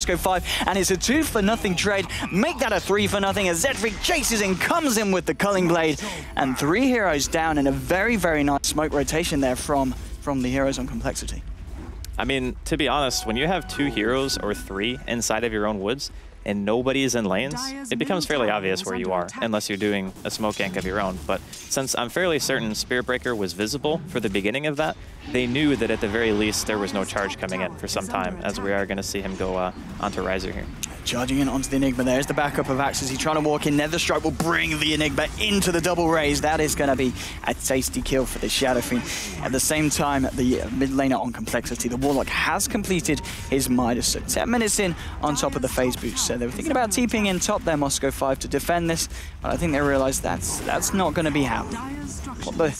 Moscow 5, and it's a 2-for-0 trade. Make that a 3-for-0 as Zedfreak chases in, comes in with the Culling Blade, and 3 heroes down, and a very, very nice smoke rotation there from the heroes on Complexity. I mean, to be honest, when you have 2 heroes or 3 inside of your own woods and nobody's in lanes, it becomes fairly obvious where you are, unless you're doing a smoke gank of your own. But since I'm fairly certain Spirit Breaker was visible for the beginning of that, they knew that at the very least there was no charge coming in for some time, as we are going to see him go onto Riser here. Charging in onto the Enigma. There's the backup of Axe as he's trying to walk in. Netherstrike will bring the Enigma into the double raise. That is going to be a tasty kill for the Shadow Fiend. At the same time, the mid laner on Complexity, the Warlock, has completed his Midas. So 10 minutes in on top of the phase boost. So they were thinking about TPing in top there, Moscow 5, to defend this. But I think they realized that's not going to be happening. The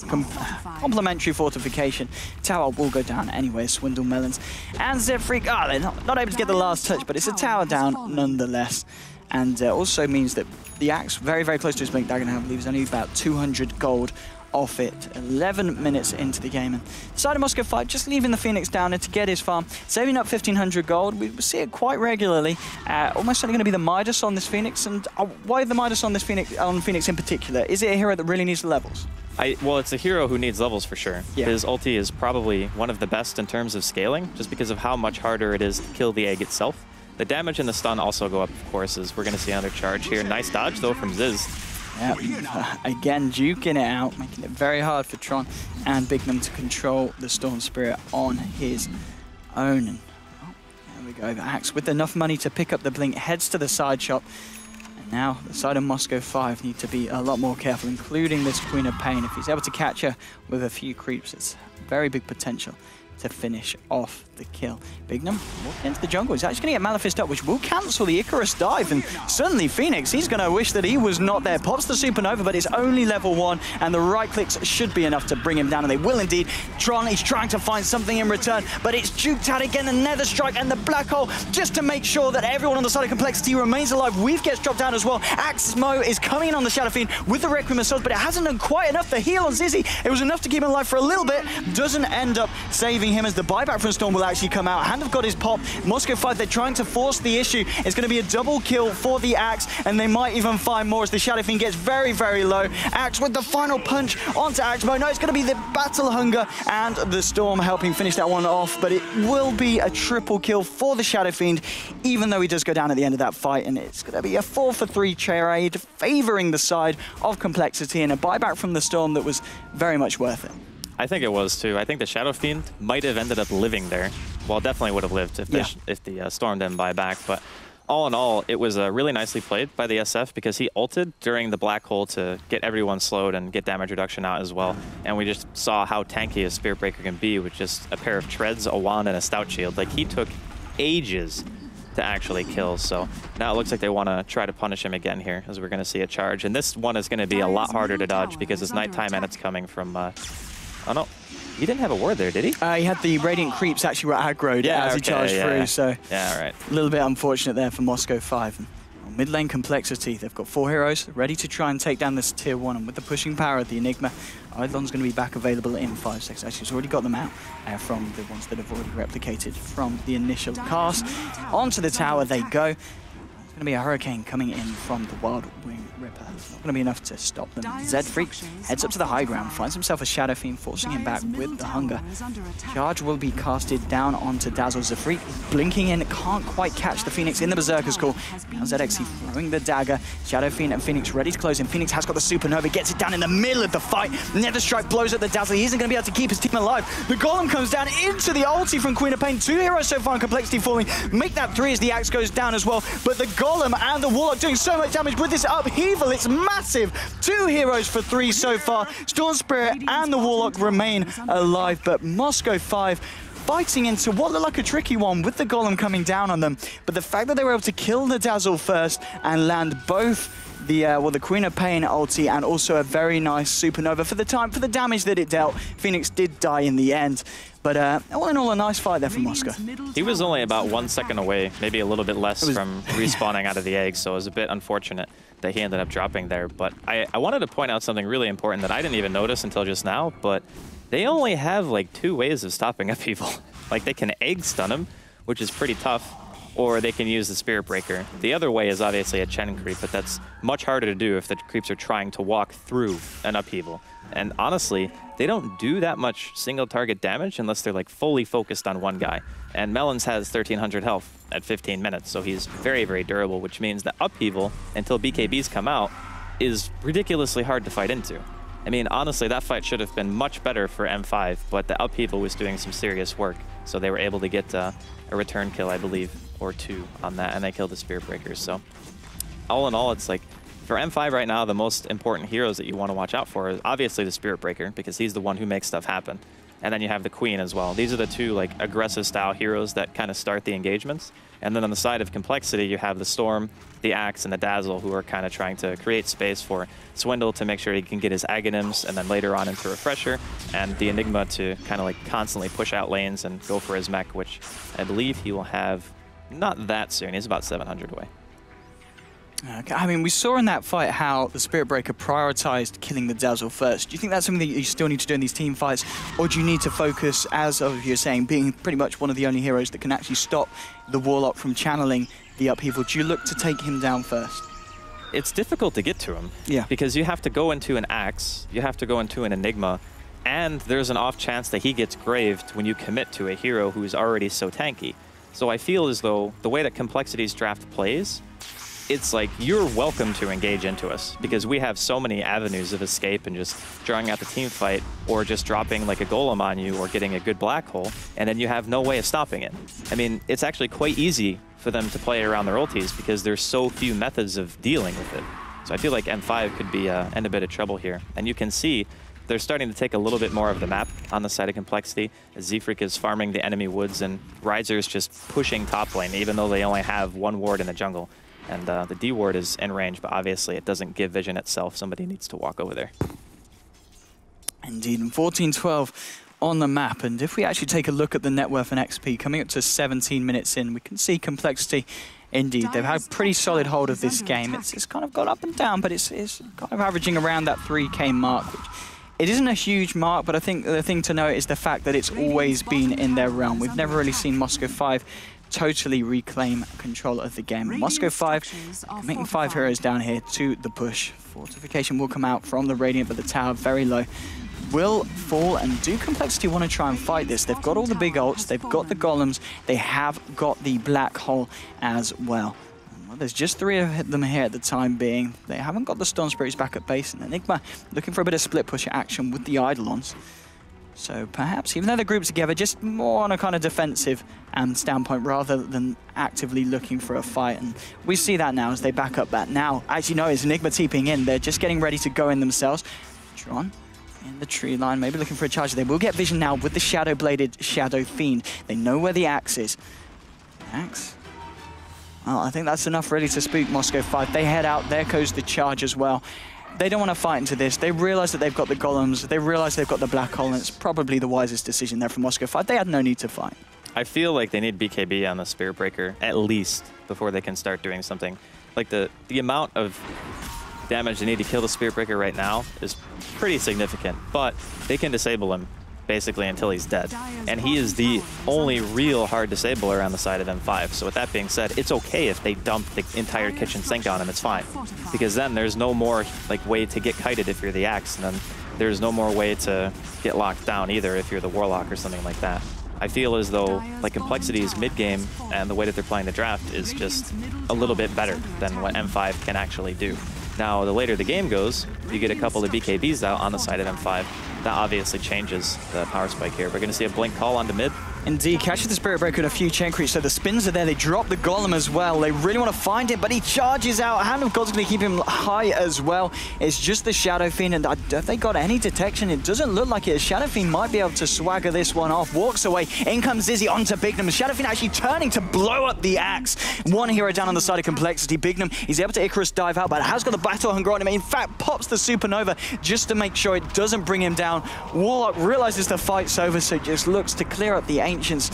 complementary fortification. Tower will go down anyway, Swindle Melons. And Zedfreak, they're not able to get the last touch, but it's a tower down nonetheless. And also means that the Axe, very, very close to his Blink Dagger now, I believe, is only about 200 gold off it. 11 minutes into the game. And the side of Moscow 5 just leaving the Phoenix down there to get his farm, saving up 1,500 gold. We see it quite regularly. Almost certainly going to be the Midas on this Phoenix. And why the Midas on this Phoenix in particular? Is it a hero that really needs the levels? Well, it's a hero who needs levels for sure. Yeah. His ulti is probably one of the best in terms of scaling, just because of how much harder it is to kill the egg itself. The damage and the stun also go up, of course, as we're going to see another charge here. Nice dodge, though, from Ziz. Yeah, again, duking it out, making it very hard for Tron and Bignum to control the Storm Spirit on his own. And, there we go. Axe, with enough money to pick up the Blink, heads to the side shop. Now, the side of Moscow 5 need to be a lot more careful, including this Queen of Pain. If he's able to catch her with a few creeps, it's very big potential to finish off the kill. Bignum walking into the jungle. He's actually going to get Maleficed up, which will cancel the Icarus dive. And certainly Phoenix, he's going to wish that he was not there. Pops the Supernova, but it's only level 1, and the right clicks should be enough to bring him down, and they will indeed. Tron, he's trying to find something in return, but it's juked out again, the Netherstrike and the Black Hole, just to make sure that everyone on the side of Complexity remains alive. Weave gets dropped down as well. Axmo is coming in on the Shadow Fiend with the Requiem of Souls, but it hasn't done quite enough. The heal on Zizzy, it was enough to keep him alive for a little bit. Doesn't end up saving him as the buyback from Storm will actually come out. Hand of God is popped. Moscow 5, they're trying to force the issue. It's going to be a double kill for the Axe, and they might even find more as the Shadow Fiend gets very, very low. Axe with the final punch onto Axmo. No, it's going to be the Battle Hunger and the Storm helping finish that one off, but it will be a triple kill for the Shadow Fiend, even though he does go down at the end of that fight, and it's going to be a 4-for-3 trade, favoring the side of Complexity, and a buyback from the Storm that was very much worth it. I think it was too. I think the Shadow Fiend might have ended up living there. Well, definitely would have lived if the Storm didn't buy back. But all in all, it was really nicely played by the SF, because he ulted during the Black Hole to get everyone slowed and get damage reduction out as well. And we just saw how tanky a Spirit Breaker can be with just a pair of treads, a wand, and a stout shield. Like, he took ages to actually kill. So now it looks like they want to try to punish him again here, as we're going to see a charge. And this one is going to be a lot harder to dodge because it's nighttime and it's coming from... oh no, he didn't have a ward there, did he? He had the Radiant Creeps actually were aggroed as he charged through, so yeah, right. A little bit unfortunate there for Moscow 5. And mid lane Complexity, they've got 4 heroes ready to try and take down this tier 1, and with the pushing power of the Enigma, Eidolon's going to be back available in 5 seconds. Actually, he's already got them out from the ones that have already replicated from the initial cast. Onto the tower they go. Going to be a Hurricane coming in from the Wild Wing Ripper. It's not going to be enough to stop them. Zedfreak heads up to the high ground, finds himself a Shadow Fiend, forcing him back with the Hunger. Charge will be casted down onto Dazzle. Zedfreak blinking in, can't quite catch the Phoenix in the Berserker's Call. Now ZXC throwing the dagger. Shadow Fiend and Phoenix ready to close in. Phoenix has got the Supernova, gets it down in the middle of the fight. Netherstrike blows at the Dazzle. He isn't going to be able to keep his team alive. The Golem comes down into the ulti from Queen of Pain. 2 heroes so far in Complexity falling. Make that 3 as the Axe goes down as well. But the Golem and the Warlock doing so much damage with this upheaval. It's massive. 2 heroes for 3 so far. Storm Spirit and the Warlock remain alive, but Moscow 5 fighting into what looked like a tricky one with the Golem coming down on them. But the fact that they were able to kill the Dazzle first and land both the Queen of Pain ulti and also a very nice Supernova for the damage that it dealt. Phoenix did die in the end. But all in all, a nice fight there for Moscow. He was only about 1 second away, maybe a little bit less from respawning out of the egg, so it was a bit unfortunate that he ended up dropping there. But I wanted to point out something really important that I didn't even notice until just now, but they only have like 2 ways of stopping up people. Like, they can egg stun him, which is pretty tough, or they can use the Spirit Breaker. The other way is obviously a Chen creep, but that's much harder to do if the creeps are trying to walk through an upheaval. And honestly, they don't do that much single target damage unless they're like fully focused on one guy. And Melons has 1300 health at 15 minutes, so he's very, very durable, which means that upheaval, until BKBs come out, is ridiculously hard to fight into. I mean, honestly, that fight should have been much better for M5, but the upheaval was doing some serious work. So they were able to get a return kill, I believe, or 2 on that, and they killed the Spirit Breakers. So all in all, it's like, for M5 right now, the most important heroes that you want to watch out for is obviously the Spirit Breaker, because he's the one who makes stuff happen. And then you have the Queen as well. These are the 2 like aggressive style heroes that kind of start the engagements. And then on the side of Complexity, you have the Storm, the Axe, and the Dazzle, who are kind of trying to create space for Swindle to make sure he can get his Aghanim's, and then later on into Refresher, and the Enigma to kind of like constantly push out lanes and go for his mech, which I believe he will have not that soon. He's about 700 away. Okay. I mean, we saw in that fight how the Spirit Breaker prioritized killing the Dazzle first. Do you think that's something that you still need to do in these team fights? Or do you need to focus, as you're saying, being pretty much one of the only heroes that can actually stop the Warlock from channeling the upheaval? Do you look to take him down first? It's difficult to get to him. Yeah. Because you have to go into an Axe, you have to go into an Enigma, and there's an off chance that he gets graved when you commit to a hero who is already so tanky. So I feel as though the way that Complexity's draft plays, it's like, you're welcome to engage into us, because we have so many avenues of escape and just drawing out the team fight, or just dropping like a golem on you, or getting a good black hole, and then you have no way of stopping it. I mean, it's actually quite easy for them to play around their ultis, because there's so few methods of dealing with it. So I feel like M5 could be in a bit of trouble here. And you can see they're starting to take a little bit more of the map on the side of Complexity, as Zefrik is farming the enemy woods, and Riser's just pushing top lane, even though they only have 1 ward in the jungle. And the D ward is in range, but obviously it doesn't give vision itself. Somebody needs to walk over there. Indeed, and 14-12 on the map. And if we actually take a look at the net worth and XP, coming up to 17 minutes in, we can see Complexity. Indeed, they've had a pretty solid hold of this game. It's kind of gone up and down, but it's kind of averaging around that 3K mark, which it isn't a huge mark, but I think the thing to note is the fact that it's always been in their realm. We've never really seen Moscow 5 totally reclaim control of the game. Moscow 5 making 5 heroes down here to the push. Fortification will come out from the Radiant, but the tower very low will fall. And do Complexity want to try and fight this? They've got all the big ults, they've got the golems, they have got the black hole as well. Well, there's just 3 of them here at the time being. They haven't got the Storm Spirits back at base, and Enigma looking for a bit of split push action with the Eidolons. So perhaps, even though they're grouped together, just more on a kind of defensive standpoint rather than actively looking for a fight. And we see that now as they back up that. Now, actually, no, it's Enigma TPing in. They're just getting ready to go in themselves. Tron in the tree line, maybe looking for a charge. They will get vision now with the Shadow-Bladed Shadow Fiend. They know where the Axe is. Axe? Well, I think that's enough really to spook Moscow 5. They head out. There goes the charge as well. They don't want to fight into this. They realize that they've got the golems. They realize they've got the black hole, and it's probably the wisest decision there from Moscow 5. They had no need to fight. I feel like they need BKB on the Spirit Breaker, at least, before they can start doing something. Like, the amount of damage they need to kill the Spirit Breaker right now is pretty significant, but they can disable him basically until he's dead. And he is the only real hard disabler on the side of M5. So with that being said, it's okay if they dump the entire kitchen sink on him, it's fine. Because then there's no more like way to get kited if you're the Axe, and then there's no more way to get locked down either if you're the Warlock or something like that. I feel as though like Complexity's mid-game and the way that they're playing the draft is just a little bit better than what M5 can actually do. Now, the later the game goes, you get a couple of BKBs out on the side of M5. That obviously changes the power spike here. We're going to see a blink call onto mid. Indeed, catches the Spirit Breaker and a few chain creeps, so the spins are there. They drop the Golem as well. They really want to find it, but he charges out. Hand of God's going to keep him high as well. It's just the Shadow Fiend, and have they got any detection? It doesn't look like it. Shadow Fiend might be able to swagger this one off. Walks away. In comes Zizzy onto Bignum. Shadow Fiend actually turning to blow up the Axe. One hero down on the side of Complexity. Bignum, he's able to Icarus dive out, but has got the Battle Hunger on him. In fact, pops the Supernova just to make sure it doesn't bring him down. Warlock realizes the fight's over, so just looks to clear up the Ancients.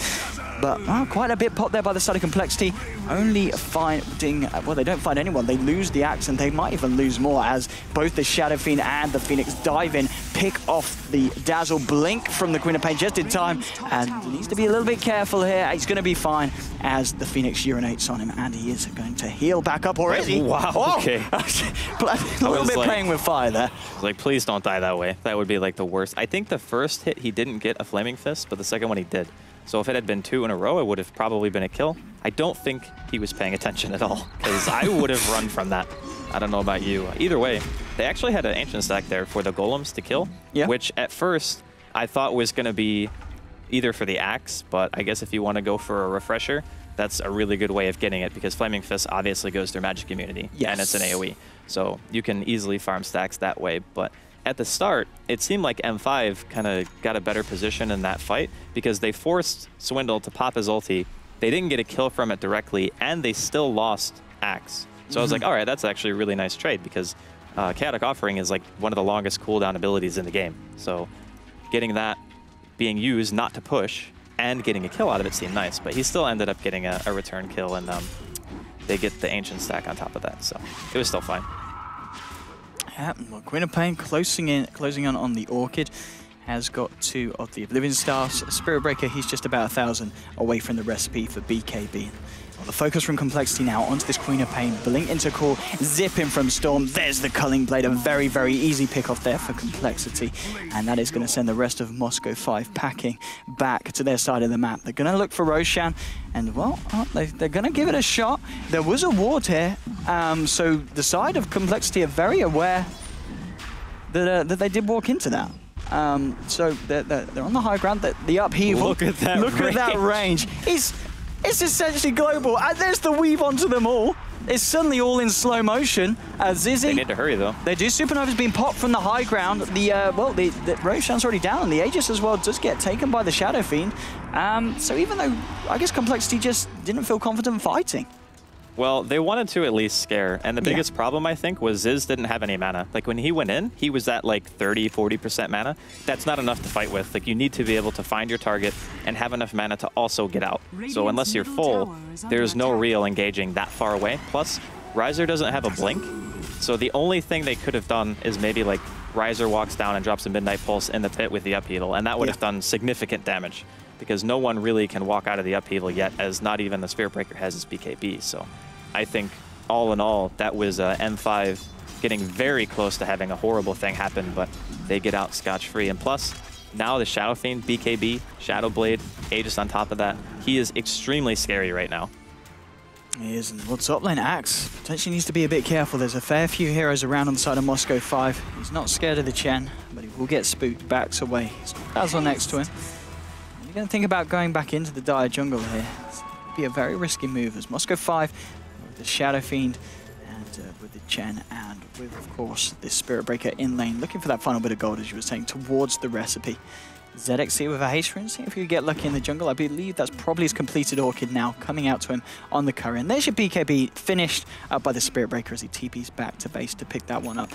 but quite a bit popped there by the side of Complexity. Only finding, well, they don't find anyone. They lose the Axe, and they might even lose more as both the Shadow Fiend and the Phoenix dive in, pick off the Dazzle. Blink from the Queen of Pain just in time, and needs to be a little bit careful here. He's going to be fine as the Phoenix urinates on him, and he is going to heal back up already. Wow, oh. Okay. A little bit playing with fire there. Like, please don't die that way. That would be like the worst. I think the first hit he didn't get a Flaming Fist, but the second one he did. So if it had been 2 in a row, it would have probably been a kill. I don't think he was paying attention at all, because I would have run from that. I don't know about you. Either way, they actually had an Ancient stack there for the Golems to kill, which at first I thought was going to be either for the Axe, but I guess if you want to go for a Refresher, that's a really good way of getting it, because Flaming Fist obviously goes through Magic Immunity, and it's an AoE. So you can easily farm stacks that way, but at the start, it seemed like M5 kind of got a better position in that fight because they forced Swindle to pop his ulti. They didn't get a kill from it directly, and they still lost Axe. So I was like, all right, that's actually a really nice trade because Chaotic Offering is like one of the longest cooldown abilities in the game. So getting that being used not to push and getting a kill out of it seemed nice, but he still ended up getting a return kill, and they get the Ancient stack on top of that, so it was still fine. Yeah, well, Queen of Pain closing in on the Orchid. Has got 2 of the Oblivion Staffs. Spirit Breaker, he's just about 1,000 away from the recipe for BKB. Well, the focus from Complexity now onto this Queen of Pain. Blink into call, zip in from Storm. There's the Culling Blade, a very, very easy pick off there for Complexity. And that is going to send the rest of Moscow 5 packing back to their side of the map. They're going to look for Roshan, and well, they're going to give it a shot. There was a ward here, so the side of Complexity are very aware that they did walk into that. So they're on the high ground. The upheaval. Look at that range. It's essentially global. And there's the weave onto them all. It's suddenly all in slow motion. Zizzy. They need to hurry though. They do. Supernova's been popped from the high ground. The Roshan's already down, and the Aegis as well does get taken by the Shadow Fiend. So even though I guess Complexity just didn't feel confident fighting. Well, they wanted to at least scare, and the biggest problem, I think, was Ziz didn't have any mana. Like, when he went in, he was at, like, 30–40% mana. That's not enough to fight with. Like, you need to be able to find your target and have enough mana to also get out. So unless you're full, there's no real engaging that far away. Plus, Riser doesn't have a blink, so the only thing they could have done is maybe, like, Riser walks down and drops a Midnight Pulse in the pit with the upheaval, and that would have done significant damage, because no one really can walk out of the upheaval yet, as not even the Spirit Breaker has its BKB. So I think, all in all, that was M5 getting very close to having a horrible thing happen, but they get out scotch-free. And plus, now the Shadow Fiend, BKB, Shadow Blade, Aegis on top of that, he is extremely scary right now. He is, and well, top lane Axe potentially needs to be a bit careful. There's a fair few heroes around on the side of Moscow 5. He's not scared of the Chen, but he will get spooked, backs away. Dazzle next to him. You're going to think about going back into the dire jungle here. It's be a very risky move as Moscow 5 with the Shadow Fiend and with the Chen and with, of course, this Spirit Breaker in lane, looking for that final bit of gold, as you were saying, towards the recipe. ZXC with a haste rune, see if you could get lucky in the jungle. I believe that's probably his completed Orchid now, coming out to him on the curry. And there's your BKB finished up by the Spirit Breaker as he TPs back to base to pick that one up.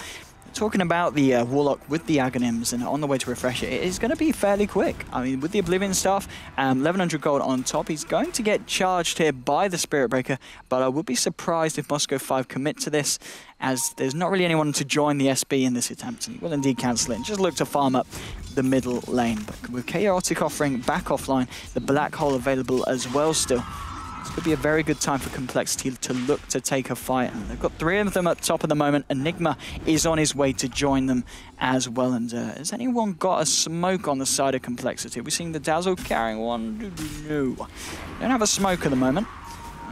Talking about the Warlock with the Aghanims and on the way to refresh it, it is going to be fairly quick. I mean, with the Oblivion Staff, 1100 gold on top, he's going to get charged here by the Spirit Breaker, but I would be surprised if Moscow 5 commit to this, as there's not really anyone to join the SB in this attempt, and he will indeed cancel it and just look to farm up the middle lane. But with Chaotic Offering back offline, the Black Hole available as well still, this could be a very good time for Complexity to look to take a fight. And they've got 3 of them at top at the moment. Enigma is on his way to join them as well. And has anyone got a smoke on the side of Complexity? We're seeing the Dazzle carrying one. No. Don't have a smoke at the moment.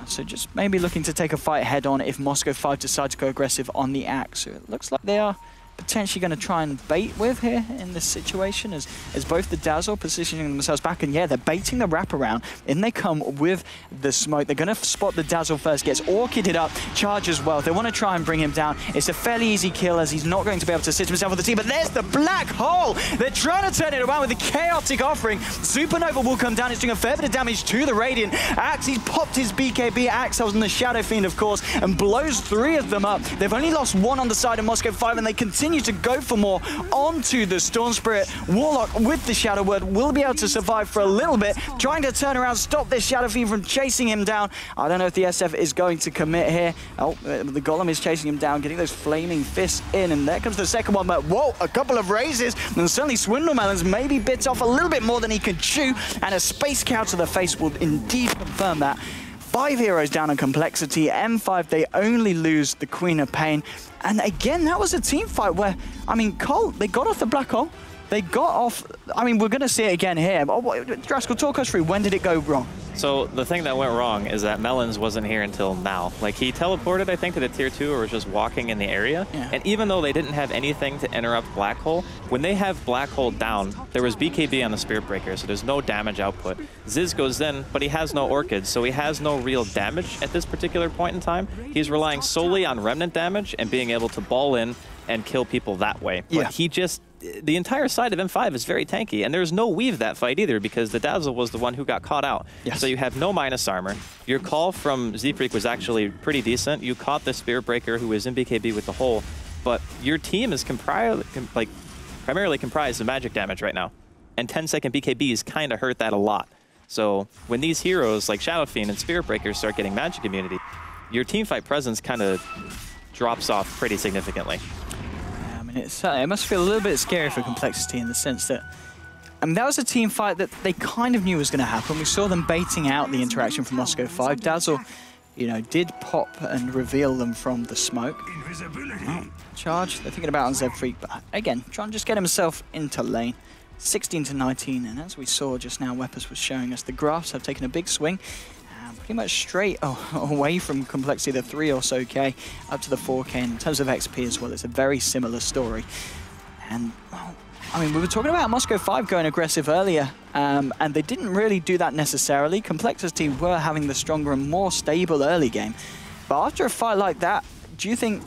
So just maybe looking to take a fight head on if Moscow 5 decide to go aggressive on the Axe. So it looks like they are potentially going to try and bait with here in this situation, as both the Dazzle positioning themselves back, and yeah, they're baiting the wraparound. In they come with the smoke. They're going to spot the Dazzle first, gets Orchided up, charges well. They want to try and bring him down. It's a fairly easy kill, as he's not going to be able to sit himself with the team, but there's the Black Hole. They're trying to turn it around with the Chaotic Offering. Supernova will come down. It's doing a fair bit of damage to the Radiant. Axe, he's popped his BKB. Axe was in the Shadow Fiend, of course, and blows 3 of them up. They've only lost 1 on the side of Moscow 5, and they continue continue to go for more onto the Storm Spirit. Warlock with the Shadow Word will be able to survive for a little bit, trying to turn around, stop this Shadow Fiend from chasing him down. I don't know if the SF is going to commit here. Oh, the Golem is chasing him down, getting those flaming fists in, and there comes the second one, but whoa, a couple of raises, and certainly Swindle Melons maybe bits off a little bit more than he could chew, and a Space Cow to the face will indeed confirm that. 5 heroes down on Complexity. M5, they only lose the Queen of Pain. And again, that was a team fight where, I mean, Cole, they got off the black hole. They got off, I mean, we're going to see it again here. But Draskell, talk us through, when did it go wrong? So the thing that went wrong is that Melons wasn't here until now. Like, he teleported, I think, to the tier 2 or was just walking in the area. Yeah. And even though they didn't have anything to interrupt Black Hole, when they have Black Hole down, there was BKB on the Spirit Breaker, so there's no damage output. Ziz goes in, but he has no Orchids, so he has no real damage at this particular point in time. He's relying solely on Remnant damage and being able to ball in and kill people that way. But yeah. he just... The entire side of M5 is very tanky, and there's no weave that fight either because the Dazzle was the one who got caught out. Yes. So you have no minus armor. Your call from Zfreak was actually pretty decent. You caught the Spirit Breaker who was in BKB with the hole, but your team is primarily comprised of magic damage right now, and 10-second BKBs kind of hurt that a lot. So when these heroes like Shadow Fiend and Spirit Breaker start getting magic immunity, your teamfight presence kind of drops off pretty significantly. It must feel a little bit scary for Complexity in the sense that, I mean, that was a team fight that they kind of knew was going to happen. We saw them baiting out the interaction from Moscow 5. Dazzle, you know, did pop and reveal them from the smoke. Oh, charge, they're thinking about on Zfreak, but again, trying to just get himself into lane. 16 to 19, and as we saw just now, Weppers was showing us, the graphs have taken a big swing. Pretty much straight away from Complexity, the 3 or so K, up to the 4K. In terms of XP as well, it's a very similar story. And, well, I mean, we were talking about Moscow 5 going aggressive earlier, and they didn't really do that necessarily. Complexity were having the stronger and more stable early game. But after a fight like that, do you think,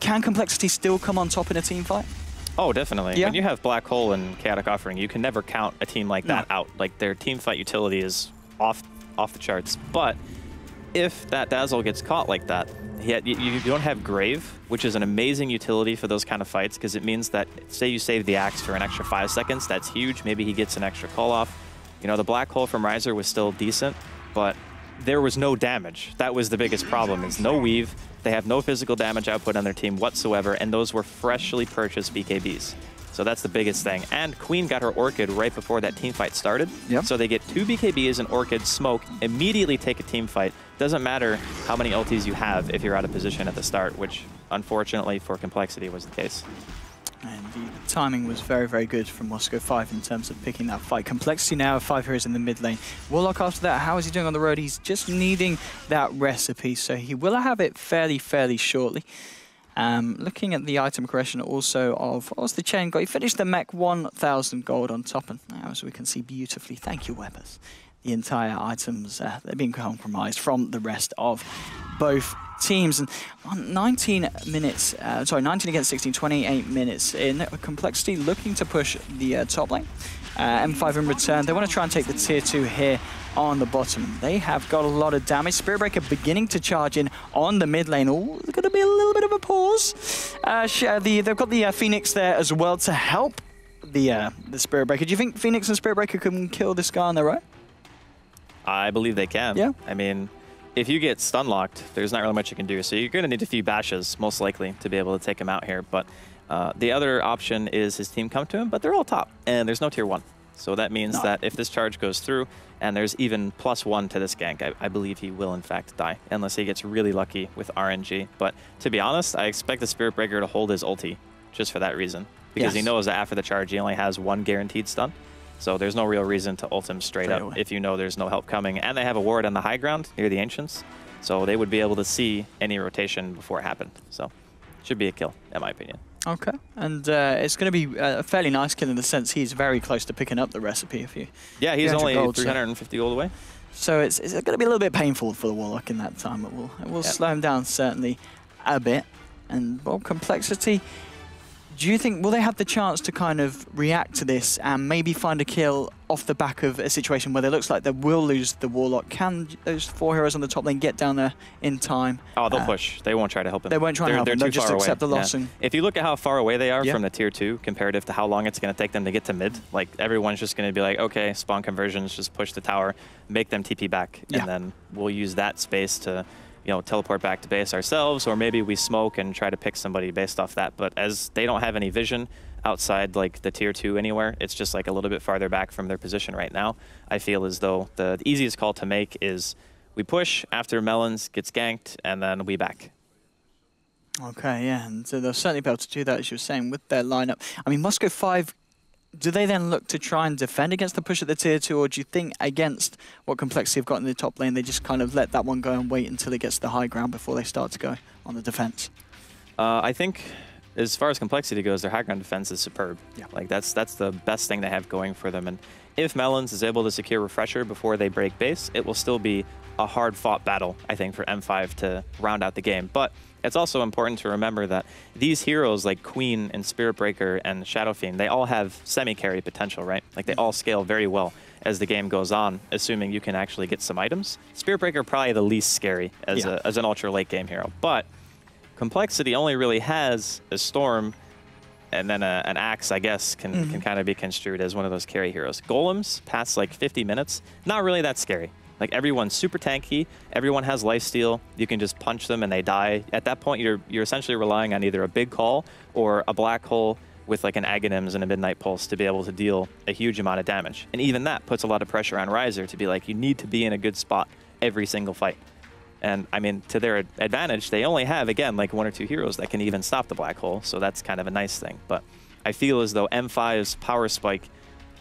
can Complexity still come on top in a team fight? Oh, definitely. Yeah. When you have Black Hole and Chaotic Offering, you can never count a team like that out. Like, their team fight utility is off the charts. But if that Dazzle gets caught like that, you don't have Grave, which is an amazing utility for those kind of fights, because it means that, say you save the Axe for an extra 5 seconds, that's huge. Maybe he gets an extra call off. You know, the Black Hole from Riser was still decent, but there was no damage. That was the biggest problem, is no weave. They have no physical damage output on their team whatsoever, and those were freshly purchased BKBs. So that's the biggest thing. And Queen got her Orchid right before that team fight started. Yep. So they get 2 BKBs and Orchid, smoke, immediately take a team fight. Doesn't matter how many ultis you have if you're out of position at the start, which unfortunately for Complexity was the case. And the timing was very, very good from Moscow 5 in terms of picking that fight. Complexity now, 5 heroes in the mid lane. Warlock after that, how is he doing on the road? He's just needing that recipe, so he will have it fairly shortly. Looking at the item correction also of, what was the chain got? He finished the mech 1,000 gold on top, and as we can see beautifully, thank you, Weppers. The entire items, they're being compromised from the rest of both teams. And on 19 minutes, 19 against 16, 28 minutes in, Complexity looking to push the top lane. M5 in return, they want to try and take the tier 2 here on the bottom. They have got a lot of damage. Spirit Breaker beginning to charge in on the mid lane. Oh, there's going to be a little bit of a pause. They've got the Phoenix there as well to help the Spirit Breaker. Do you think Phoenix and Spirit Breaker can kill this guy on their own? I believe they can. Yeah. I mean, if you get stun locked, there's not really much you can do. So you're going to need a few bashes, most likely, to be able to take him out here. But the other option is his team come to him, but they're all top, and there's no tier 1. So that means that if this charge goes through, and there's even +1 to this gank, I believe he will in fact die, unless he gets really lucky with RNG. But to be honest, I expect the Spirit Breaker to hold his ulti, just for that reason. Because he knows that after the charge, he only has 1 guaranteed stun. So there's no real reason to ult him straight up away if you know there's no help coming. And they have a ward on the high ground near the Ancients, so they would be able to see any rotation before it happened. So should be a kill, in my opinion. Okay, and it's going to be a fairly nice kill in the sense he's very close to picking up the recipe. If you, yeah, he's only 350 gold away. So it's going to be a little bit painful for the Warlock in that time. It will slow him down certainly a bit. And well, Complexity Do you think, will they have the chance to kind of react to this and maybe find a kill off the back of a situation where it looks like they will lose the Warlock? Can those 4 heroes on the top lane get down there in time? Oh, they'll push. They won't try to help him. They won't try to help him. They'll just accept the loss. And if you look at how far away they are from the tier 2 comparative to how long it's going to take them to get to mid, like everyone's just going to be like, okay, spawn conversions, just push the tower, make them TP back, and then we'll use that space to teleport back to base ourselves, or maybe we smoke and try to pick somebody based off that. But as they don't have any vision outside like the tier 2 anywhere, it's just like a little bit farther back from their position right now. I feel as though the easiest call to make is we push after Melons gets ganked, and then we back. Okay, yeah, and so they'll certainly be able to do that, as you were saying, with their lineup. I mean, Moscow 5, do they then look to try and defend against the push at the tier 2, or do you think against what Complexity have got in the top lane, they just kind of let that one go and wait until it gets to the high ground before they start to go on the defense? I think as far as Complexity goes, their high ground defense is superb. Yeah. Like that's the best thing they have going for them. And if Melons is able to secure Refresher before they break base, it will still be a hard-fought battle, I think, for M5 to round out the game. But it's also important to remember that these heroes like Queen and Spirit Breaker and Shadow Fiend, they all have semi-carry potential, right? Like they all scale very well as the game goes on, assuming you can actually get some items. Spirit Breaker probably the least scary as an ultra late game hero, but Complexity only really has a Storm, and then an Axe, I guess, can kind of be construed as one of those carry heroes. Golems past like 50 minutes, not really that scary. Like everyone's super tanky, everyone has lifesteal, you can just punch them and they die. At that point, you're essentially relying on either a big call or a black hole with like an Aghanims and a Midnight Pulse to be able to deal a huge amount of damage. And even that puts a lot of pressure on Riser to be like, you need to be in a good spot every single fight. And I mean, to their advantage, they only have, again, like 1 or 2 heroes that can even stop the black hole, so that's kind of a nice thing. But I feel as though M5's power spike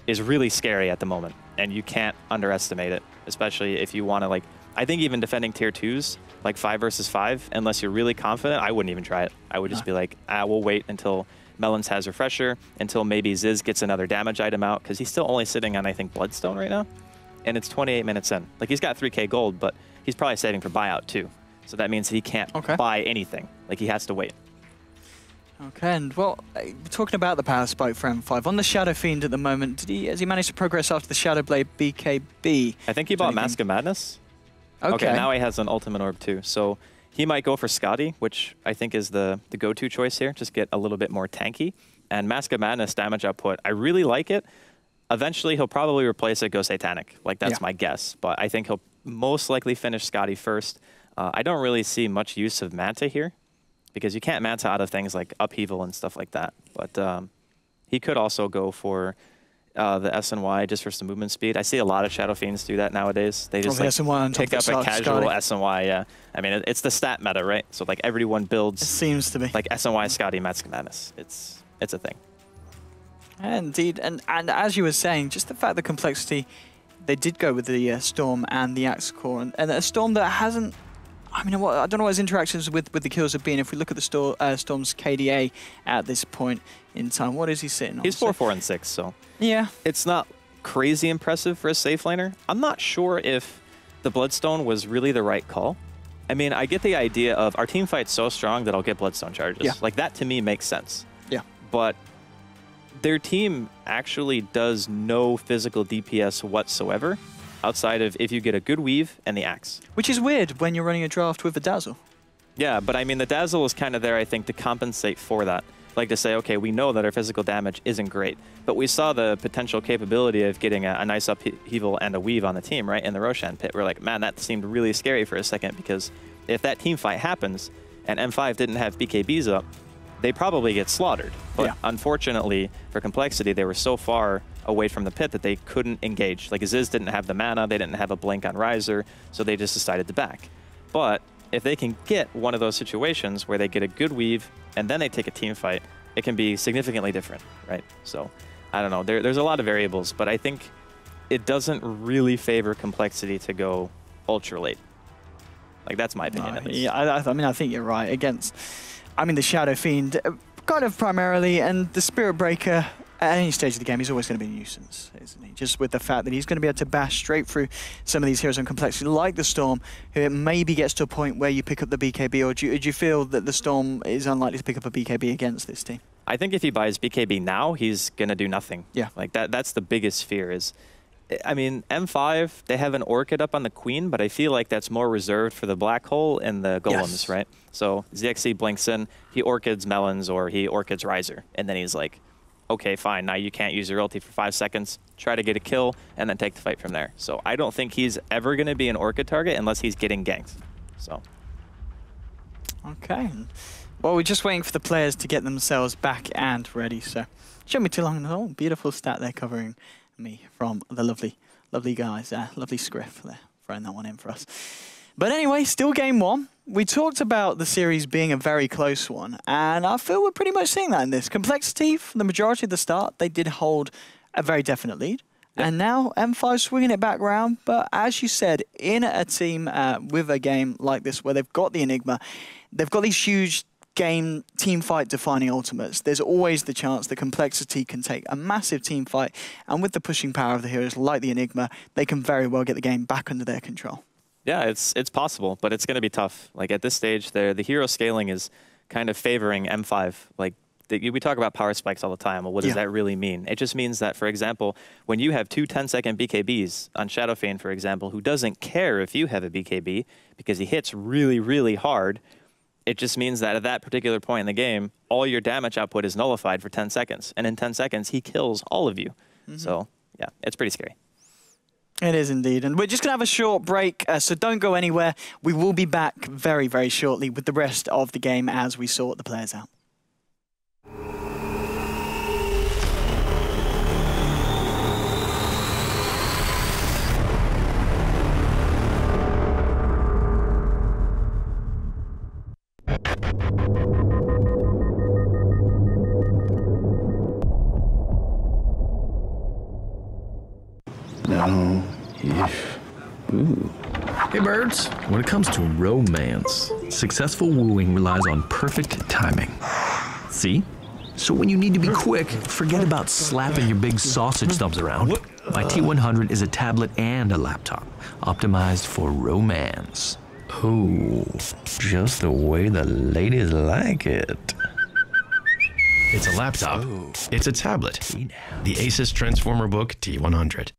is really scary at the moment, and you can't underestimate it, especially if you want to, like, I think even defending tier 2s, like 5 versus 5, unless you're really confident, I wouldn't even try it. I would just be like, we'll wait until Melons has Refresher, until maybe Ziz gets another damage item out, because he's still only sitting on, I think, Bloodstone right now, and it's 28 minutes in. Like, he's got 3k gold, but he's probably saving for buyout too. So that means that he can't buy anything. Like, he has to wait. Okay, and well, talking about the power spike for M5, on the Shadow Fiend at the moment, has he managed to progress after the Shadow Blade BKB? I think he bought Mask of Madness. Okay, now he has an Ultimate Orb too. So he might go for Scotty, which I think is the go-to choice here. Just get a little bit more tanky. And Mask of Madness damage output, I really like it. Eventually, he'll probably replace it, go Satanic. Like, that's my guess. But I think he'll most likely finish Scotty first. I don't really see much use of Manta here, because you can't Manta out of things like Upheaval and stuff like that. But he could also go for the SNY just for some movement speed. I see a lot of Shadow Fiends do that nowadays. They just pick up a casual SNY, yeah. I mean, it's the stat meta, right? So like everyone builds... It seems to be. Like SNY, Scotty, Mask of Madness. It's a thing. Indeed, and as you were saying, just the fact that Complexity, they did go with the Storm and the Axe Core, and a Storm that hasn't, I mean, I don't know what his interactions with the kills have been. If we look at the Storm's KDA at this point in time, what is he sitting on? He's 4-4 and 6, so yeah, it's not crazy impressive for a safe laner. I'm not sure if the Bloodstone was really the right call. I mean, I get the idea of our team fight's so strong that I'll get Bloodstone charges. Yeah. Like, that to me makes sense. Yeah. But their team actually does no physical DPS whatsoever, outside of if you get a good weave and the Axe. Which is weird when you're running a draft with the Dazzle. Yeah, but I mean, the Dazzle is kind of there, I think, to compensate for that. Like to say, okay, we know that our physical damage isn't great, but we saw the potential capability of getting a nice upheaval and a weave on the team, right, in the Roshan pit. We're like, man, that seemed really scary for a second, because if that team fight happens and M5 didn't have BKBs up, they probably get slaughtered. But unfortunately, for Complexity, they were so far away from the pit that they couldn't engage. Like, Aziz didn't have the mana, they didn't have a blink on Riser, so they just decided to back. But if they can get one of those situations where they get a good weave and then they take a team fight, it can be significantly different, right? So, I don't know. There's a lot of variables, but I think it doesn't really favor Complexity to go ultra late. Like, that's my opinion, at least. Yeah, I mean, I think you're right. Against, I mean, the Shadow Fiend, kind of primarily, and the Spirit Breaker, at any stage of the game, he's always going to be a nuisance, isn't he? Just with the fact that he's going to be able to bash straight through some of these heroes on Complexity, like the Storm, who it maybe gets to a point where you pick up the BKB, or do you feel that the Storm is unlikely to pick up a BKB against this team? I think if he buys BKB now, he's going to do nothing. Yeah. Like that's the biggest fear is, I mean, M5, they have an Orchid up on the Queen, but I feel like that's more reserved for the Black Hole and the Golems, Yes. right? So ZXC blinks in, he Orchids Melons or he Orchids Riser, and then he's like, okay, fine, now you can't use your ulti for 5 seconds, try to get a kill, and then take the fight from there. So I don't think he's ever going to be an Orchid target unless he's getting ganked. So. Okay. Well, we're just waiting for the players to get themselves back and ready, so shouldn't be too long at all. Beautiful stat there covering me from the lovely, lovely guys there. Lovely scriff there, throwing that one in for us. But anyway, still game one. We talked about the series being a very close one, and I feel we're pretty much seeing that in this. Complexity, for the majority of the start, they did hold a very definite lead. Yep. And now M5 swinging it back round, but as you said, in a team with a game like this where they've got the Enigma, they've got these huge team fight defining ultimates, there's always the chance that Complexity can take a massive team fight, and with the pushing power of the heroes like the Enigma, they can very well get the game back under their control. Yeah, it's possible, but it's going to be tough. Like at this stage, the hero scaling is kind of favoring M5. Like we talk about power spikes all the time. Well, what does that really mean? It just means that, for example, when you have 2 10-second BKBs on Shadowfiend, for example, who doesn't care if you have a BKB because he hits really, really hard, it just means that at that particular point in the game, all your damage output is nullified for 10 seconds. And in 10 seconds, he kills all of you. So, yeah, it's pretty scary. It is indeed. And we're just going to have a short break, so don't go anywhere. We will be back very, very shortly with the rest of the game as we sort the players out. Ooh. Hey birds, when it comes to romance, successful wooing relies on perfect timing. See? So when you need to be quick, forget about slapping your big sausage thumbs around. My T100 is a tablet and a laptop, optimized for romance. Oh, just the way the ladies like it. It's a laptop. It's a tablet. The Asus Transformer Book T100.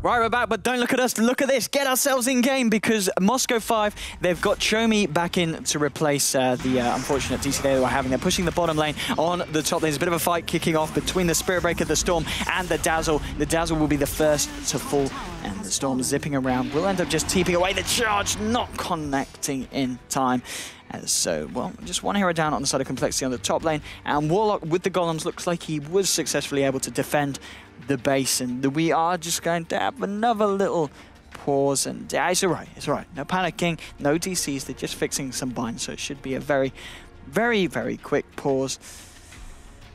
Right, we're back, but don't look at us. Look at this. Get ourselves in game because Moscow 5, they've got Chomi back in to replace the unfortunate DC they were having. They're pushing the bottom lane on the top. There's a bit of a fight kicking off between the Spirit Breaker, the Storm, and the Dazzle. The Dazzle will be the first to fall, and the Storm zipping around will end up just TPing away the charge, not connecting in time. So, well, just one hero down on the side of Complexity on the top lane, and Warlock with the Golems looks like he was successfully able to defend the base, and we are just going to have another little pause, and it's alright, no panicking, no DCs, they're just fixing some binds, so it should be a very, very, very quick pause.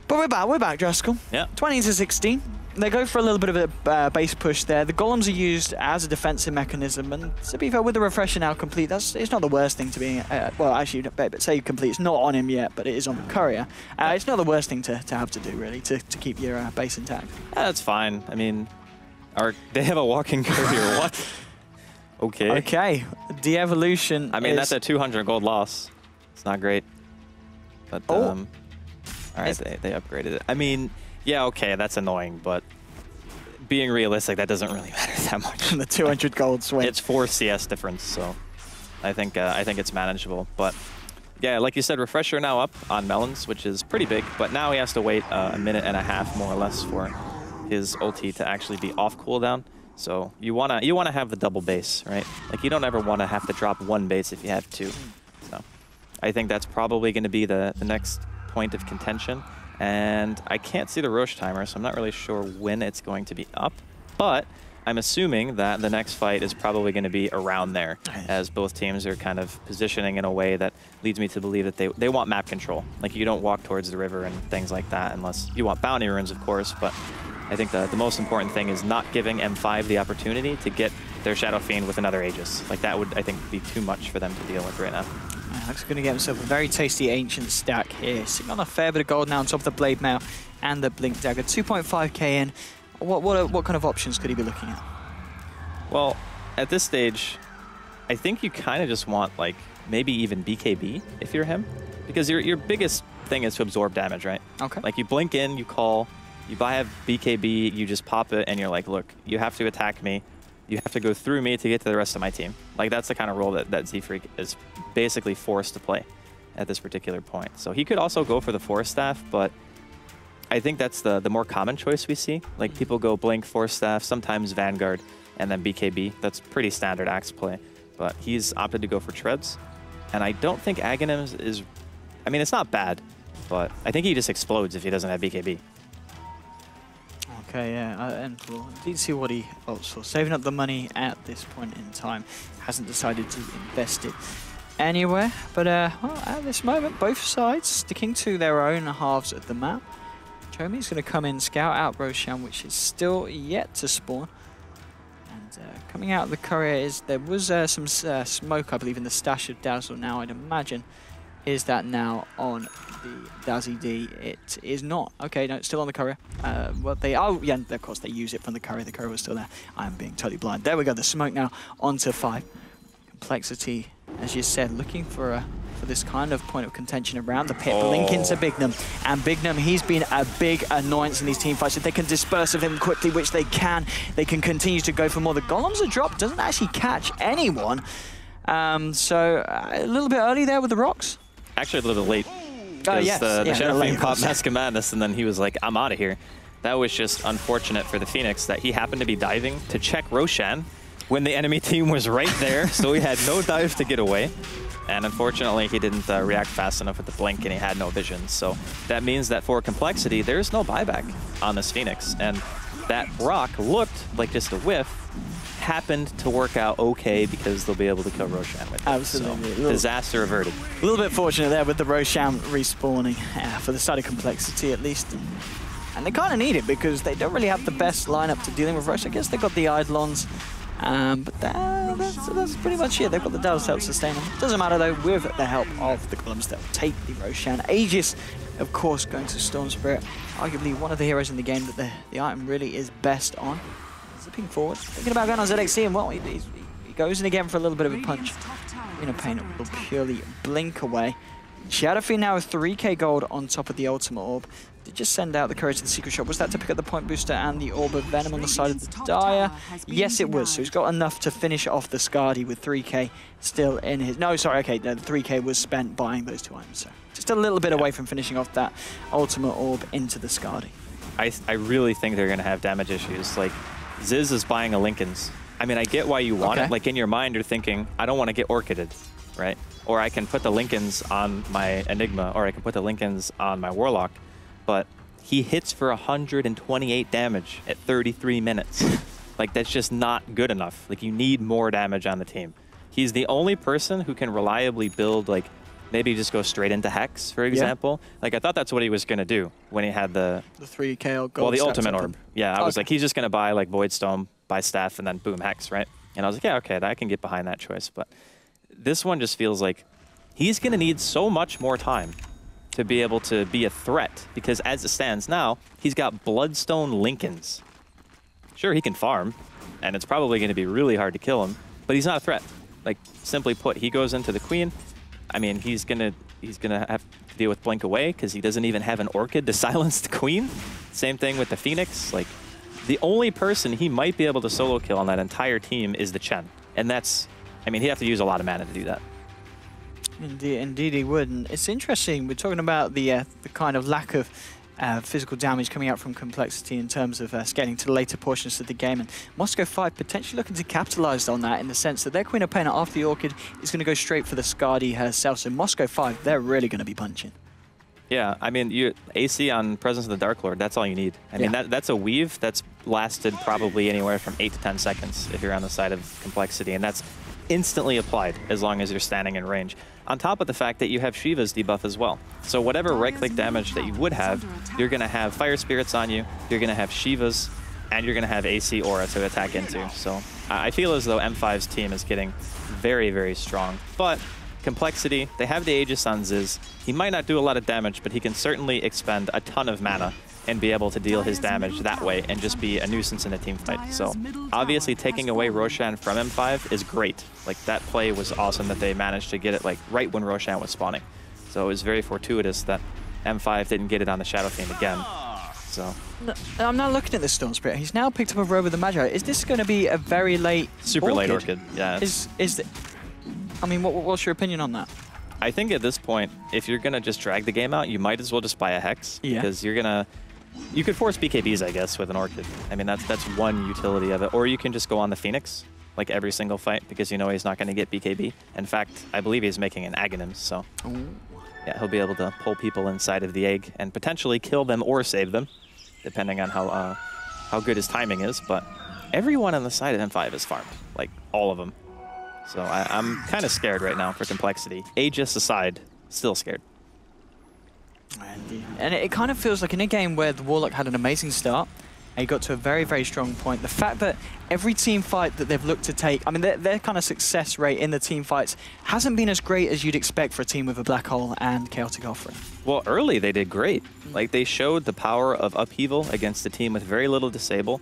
But we're back, Driscoll. Yeah. 20 to 16. They go for a little bit of a base push there. The Golems are used as a defensive mechanism, and to be fair, with the refresher now complete, it's not the worst thing to be, well, actually, say complete, it's not on him yet, but it is on the courier. It's not the worst thing to have to do, really, to keep your base intact. Yeah, that's fine. I mean, they have a walking courier, what? Okay. Okay, de-evolution I mean, that's a 200 gold loss. It's not great. But, all right, they upgraded it. I mean, yeah, okay, that's annoying, but being realistic, that doesn't really matter that much. The 200 gold swing. It's 4 CS difference, so I think it's manageable. But yeah, like you said, refresher now up on Melons, which is pretty big, but now he has to wait a minute and a half more or less for his ulti to actually be off cooldown. So you wanna have the double base, right? Like you don't ever want to have to drop one base if you have two. So I think that's probably going to be the next point of contention. And I can't see the Roche timer, so I'm not really sure when it's going to be up. But I'm assuming that the next fight is probably going to be around there, as both teams are kind of positioning in a way that leads me to believe that they want map control. Like, you don't walk towards the river and things like that, unless you want bounty runes, of course. But I think the most important thing is not giving M5 the opportunity to get their Shadow Fiend with another Aegis. Like, that would, I think, be too much for them to deal with right now. Alex going to get himself a very tasty Ancient stack here. Sitting on a fair bit of gold now on top of the Blade Mail and the Blink Dagger. 2.5k in. What kind of options could he be looking at? Well, at this stage, I think you kind of just want, like, maybe even BKB if you're him. Because your biggest thing is to absorb damage, right? Okay. Like, you blink in, you call, you buy a BKB, you just pop it, and you're like, look, you have to attack me. You have to go through me to get to the rest of my team. Like, that's the kind of role that Z-Freak is basically forced to play at this particular point. So he could also go for the Force Staff, but I think that's the more common choice we see. Like, people go Blink, Force Staff, sometimes Vanguard, and then BKB. That's pretty standard Axe play. But he's opted to go for Trebs. And I don't think Aghanim is... I mean, it's not bad, but I think he just explodes if he doesn't have BKB. Okay, yeah, and we'll indeed see what he opts for. Saving up the money at this point in time. Hasn't decided to invest it anywhere. But well, at this moment, both sides sticking to their own halves of the map. Chomi's going to come in, scout out Roshan, which is still yet to spawn. And coming out of the courier there was some smoke, I believe, in the stash of Dazzle now, I'd imagine. Is that now on the Dazzy D? It is not. Okay, no, it's still on the courier. Well, oh, yeah, of course, they use it from the courier. The courier was still there. I'm being totally blind. There we go, the smoke now onto 5. Complexity, as you said, looking for this kind of point of contention around the pit. Blink into Bignum. And Bignum, he's been a big annoyance in these team fights. If they can disperse of him quickly, which they can continue to go for more. The Golem's a drop, doesn't actually catch anyone. So a little bit early there with the rocks. Actually, a little bit late. Because the Shadow Fiend popped Mask of Madness, and then he was like, I'm out of here. That was just unfortunate for the Phoenix that he happened to be diving to check Roshan when the enemy team was right there, so he had no dive to get away. And unfortunately, he didn't react fast enough with the blink, and he had no vision. So that means that for Complexity, there's no buyback on this Phoenix. And that rock looked like just a whiff, happened to work out okay because they'll be able to kill Roshan with it. Absolutely. So, disaster averted. A little bit fortunate there with the Roshan respawning, for the side of Complexity at least. And they kind of need it because they don't really have the best lineup to dealing with Rosh. I guess they got the Eidolons, but that's pretty much it. They've got the Dells to help sustain them. Doesn't matter though, with the help of the Golems, they'll take the Roshan. Aegis, of course, going to Storm Spirit. Arguably one of the heroes in the game that the item really is best on. Zipping forward, thinking about going on ZXC, and well, he goes in again for a little bit of a punch. In a pain, it will purely blink away. Shadow Fiend now with 3k gold on top of the Ultimate Orb. Did just send out the Courage to the Secret Shop. Was that to pick up the Point Booster and the Orb of Venom on the side of the Dire? Yes, it was. So he's got enough to finish off the Skadi with 3k still in his... No, sorry, okay, no, the 3k was spent buying those 2 items. So just a little bit away from finishing off that Ultimate Orb into the Skadi. I really think they're going to have damage issues. Like, Ziz is buying a Linken's. I mean, I get why you want it. Like, in your mind, you're thinking, I don't want to get Orchided, right? Or I can put the Linken's on my Enigma, or I can put the Linken's on my Warlock. But he hits for 128 damage at 33 minutes. Like, that's just not good enough. Like, you need more damage on the team. He's the only person who can reliably build, like, maybe just go straight into Hex, for example. Yeah. Like, I thought that's what he was going to do when he had the 3k gold. Well, the Ultimate Orb. Yeah, I was like, he's just going to buy, like, Voidstone, buy Staff, and then boom, Hex, right? And I was like, yeah, okay, I can get behind that choice. But this one just feels like he's going to need so much more time to be able to be a threat, because as it stands now, he's got Bloodstone Linken's. Sure, he can farm, and it's probably going to be really hard to kill him, but he's not a threat. Like, simply put, he goes into the Queen. I mean, he's gonna have to deal with Blink Away because he doesn't even have an Orchid to silence the Queen. Same thing with the Phoenix. Like, the only person he might be able to solo kill on that entire team is the Chen, and that's, I mean, he'd have to use a lot of mana to do that. Indeed he would. And it's interesting, we're talking about the kind of lack of physical damage coming out from Complexity in terms of scaling to the later portions of the game, and Moscow 5 potentially looking to capitalize on that in the sense that their Queen opponent after the Orchid is going to go straight for the Skadi herself, so Moscow 5, they're really going to be punching. Yeah, I mean, AC on Presence of the Dark Lord, that's all you need. I mean, that's a weave that's lasted probably anywhere from 8 to 10 seconds if you're on the side of Complexity, and that's instantly applied as long as you're standing in range. On top of the fact that you have Shiva's debuff as well. So whatever right-click damage that you would have, you're going to have Fire Spirits on you, you're going to have Shiva's, and you're going to have AC Aura to attack into. So I feel as though M5's team is getting very, very strong. But Complexity, they have the Aegis on Ziz. He might not do a lot of damage, but he can certainly expend a ton of mana and be able to deal his damage that way and just be a nuisance in a team fight. So obviously taking away Roshan from M5 is great. Like, that play was awesome that they managed to get it like right when Roshan was spawning. So it was very fortuitous that M5 didn't get it on the Shadow Fiend again. So no, I'm not looking at the Storm Spirit. He's now picked up a Robe of the Magi. Is this going to be a very late Super late Orchid? Yeah. I mean, what's your opinion on that? I think at this point, if you're going to just drag the game out, you might as well just buy a Hex. Yeah. Because you're going to... You could force BKBs, I guess, with an Orchid. I mean, that's one utility of it. Or you can just go on the Phoenix, like every single fight, because you know he's not going to get BKB. In fact, I believe he's making an Aghanim, so... Ooh. Yeah, he'll be able to pull people inside of the egg and potentially kill them or save them, depending on how good his timing is. But everyone on the side of M5 is farmed, like all of them. So I'm kind of scared right now for Complexity. Aegis aside, still scared. And it kind of feels like in a game where the Warlock had an amazing start, and he got to a very, very strong point. The fact that every team fight that they've looked to take, I mean, their kind of success rate in the team fights hasn't been as great as you'd expect for a team with a Black Hole and Chaotic Offering. Well, early they did great. Like, they showed the power of Upheaval against a team with very little disable.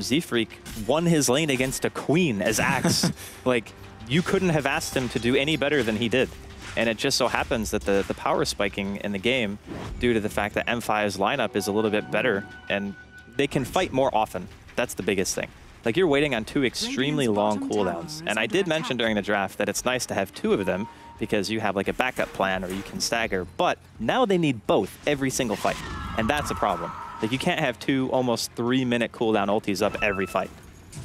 Z-Freak won his lane against a Queen as Axe. Like, you couldn't have asked him to do any better than he did. And it just so happens that the power spiking in the game, due to the fact that M5's lineup is a little bit better, and they can fight more often. That's the biggest thing. Like, you're waiting on 2 extremely long cooldowns. And I did mention during the draft that it's nice to have 2 of them because you have like a backup plan or you can stagger. But now they need both every single fight. And that's a problem. Like, you can't have 2 almost 3-minute cooldown ultis up every fight.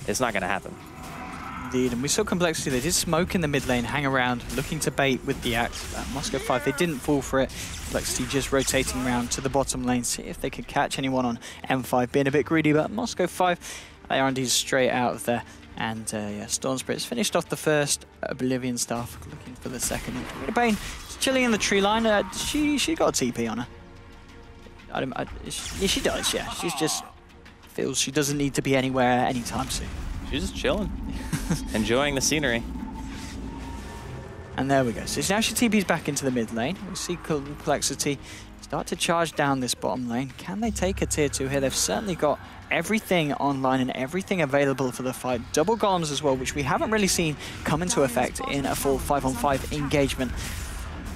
It's not going to happen. Indeed, and we saw Complexity. They did smoke in the mid lane, hang around, looking to bait with the Axe. Moscow 5, they didn't fall for it. Complexity just rotating around to the bottom lane, see if they could catch anyone on M5, being a bit greedy, but Moscow 5, they are indeed straight out of there. And yeah, Storm Spirit's finished off the first, Oblivion Staff, looking for the second. Rita Bane is chilling in the tree line. She got a TP on her. Yeah, she does, yeah. She's just feels she doesn't need to be anywhere anytime soon. She's just chilling, enjoying the scenery. And there we go. So now she TP's back into the mid lane. We see Complexity start to charge down this bottom lane. Can they take a tier 2 here? They've certainly got everything online and everything available for the fight. Double golems as well, which we haven't really seen come into effect in a full 5-on-5 engagement.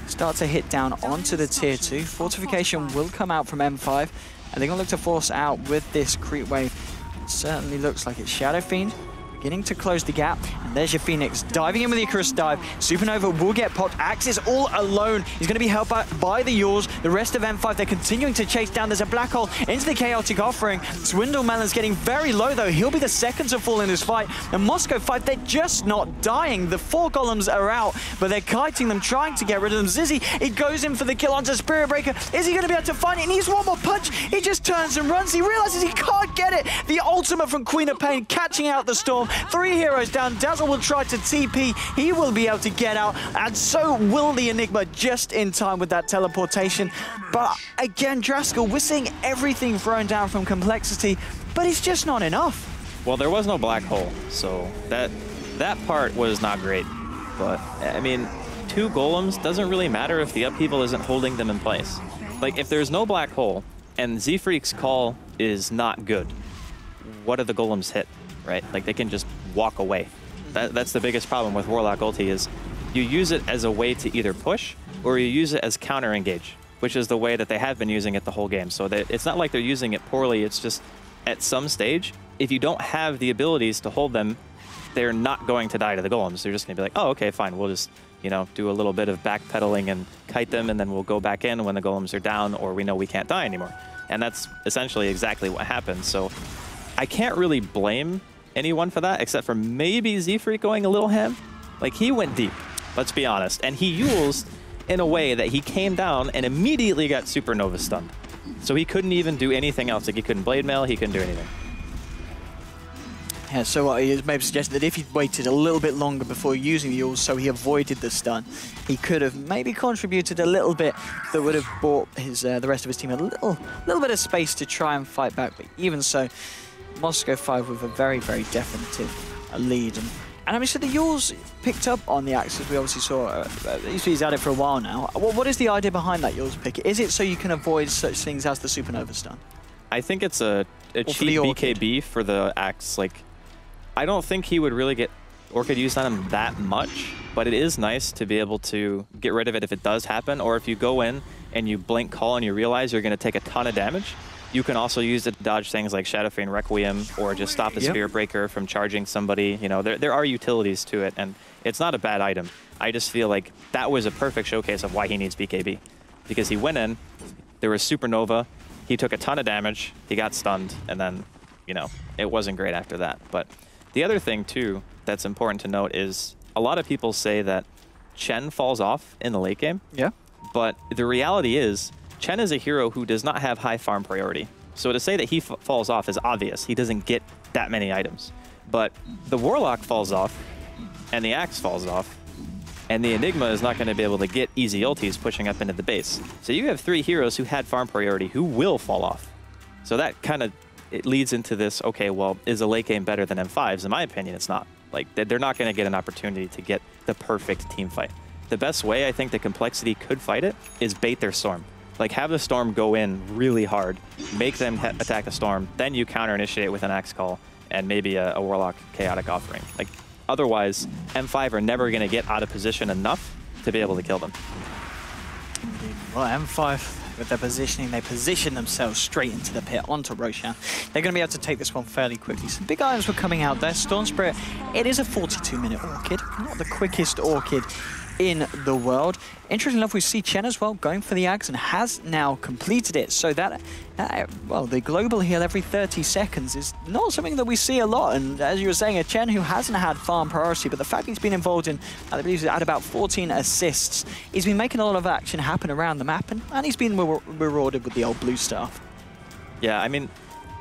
start to hit down onto the tier 2. Fortification will come out from M5, and they're going to look to force out with this creep wave. It certainly looks like it's Shadow Fiend beginning to close the gap, and there's your Phoenix diving in with the Icarus dive. Supernova will get popped. Axe is all alone. He's going to be helped by the Yules. The rest of M5, they're continuing to chase down. There's a black hole into the chaotic offering. Swindle Melon's getting very low though. He'll be the second to fall in this fight. And Moscow 5, they're just not dying. The 4 golems are out, but they're kiting them, trying to get rid of them. Zizzy, he goes in for the kill onto Spirit Breaker. Is he going to be able to find it? He needs one more punch. He just turns and runs. He realizes he can't get it. The ultimate from Queen of Pain catching out the Storm. 3 heroes down. Dazzle will try to TP. He will be able to get out, and so will the Enigma just in time with that teleportation. But again, Draskell, we're seeing everything thrown down from Complexity, but it's just not enough. Well, there was no black hole, so that part was not great. But, I mean, 2 golems doesn't really matter if the upheaval isn't holding them in place. Like, if there's no black hole and Z-Freak's call is not good, what do the golems hit? Right? Like, they can just walk away. That's the biggest problem with Warlock ulti, is you use it as a way to either push or you use it as counter engage, which is the way that they have been using it the whole game. So that it's not like they're using it poorly, it's just at some stage, if you don't have the abilities to hold them, they're not going to die to the golems. They're just gonna be like, oh, okay, fine, we'll just, you know, do a little bit of backpedaling and kite them, and then we'll go back in when the golems are down, or we know we can't die anymore. And that's essentially exactly what happened. So I can't really blame anyone for that, except for maybe Z-Freak going a little ham. Like, he went deep, let's be honest. And he used in a way that he came down and immediately got Supernova stunned. So he couldn't even do anything else. Like, he couldn't blade mail, he couldn't do anything. Yeah, so what he has maybe suggested that if he'd waited a little bit longer before using the Yules, so he avoided the stun, he could have maybe contributed a little bit that would have bought his the rest of his team a little bit of space to try and fight back. But even so, Moscow 5 with a very, very definitive lead. And I mean, so the Yules picked up on the Axes. We obviously saw, he's had it for a while now. What is the idea behind that Yules pick? Is it so you can avoid such things as the Supernova stun? I think it's a cheap BKB for the Axe. Like, I don't think he would really get Orchid used on him that much, but it is nice to be able to get rid of it if it does happen, or if you go in and you blink call and you realize you're going to take a ton of damage. You can also use it to dodge things like Shadow Fiend Requiem, or just stop the Spirit Breaker from charging somebody. You know, there are utilities to it, and it's not a bad item. I just feel like that was a perfect showcase of why he needs BKB. Because he went in, there was Supernova, he took a ton of damage, he got stunned, and then, you know, it wasn't great after that. But the other thing, too, that's important to note is a lot of people say that Chen falls off in the late game. Yeah. But the reality is, Chen is a hero who does not have high farm priority. So to say that he falls off is obvious. He doesn't get that many items. But the Warlock falls off, and the Axe falls off, and the Enigma is not going to be able to get easy ultis pushing up into the base. So you have 3 heroes who had farm priority who will fall off. So that kind of, it leads into this, okay, well, is a late game better than M5s? In my opinion, it's not. Like, they're not going to get an opportunity to get the perfect team fight. The best way I think the Complexity could fight it is bait their Storm. Like, have the Storm go in really hard, make them attack the Storm, then you counter-initiate with an Axe Call and maybe a Warlock Chaotic Offering. Like, otherwise, M5 are never going to get out of position enough to be able to kill them. Well, M5, with their positioning, they position themselves straight into the pit, onto Roshan. They're going to be able to take this one fairly quickly. Some big items were coming out there. Storm Spirit, it is a 42-minute Orchid, not the quickest Orchid in the world. Interesting enough, we see Chen as well going for the Axe and has now completed it. So that well, the global heal every 30 seconds is not something that we see a lot. And as you were saying, a Chen who hasn't had farm priority, but the fact he's been involved in, I believe he's had about 14 assists, he's been making a lot of action happen around the map, and he's been rewarded with the old blue staff. Yeah, I mean,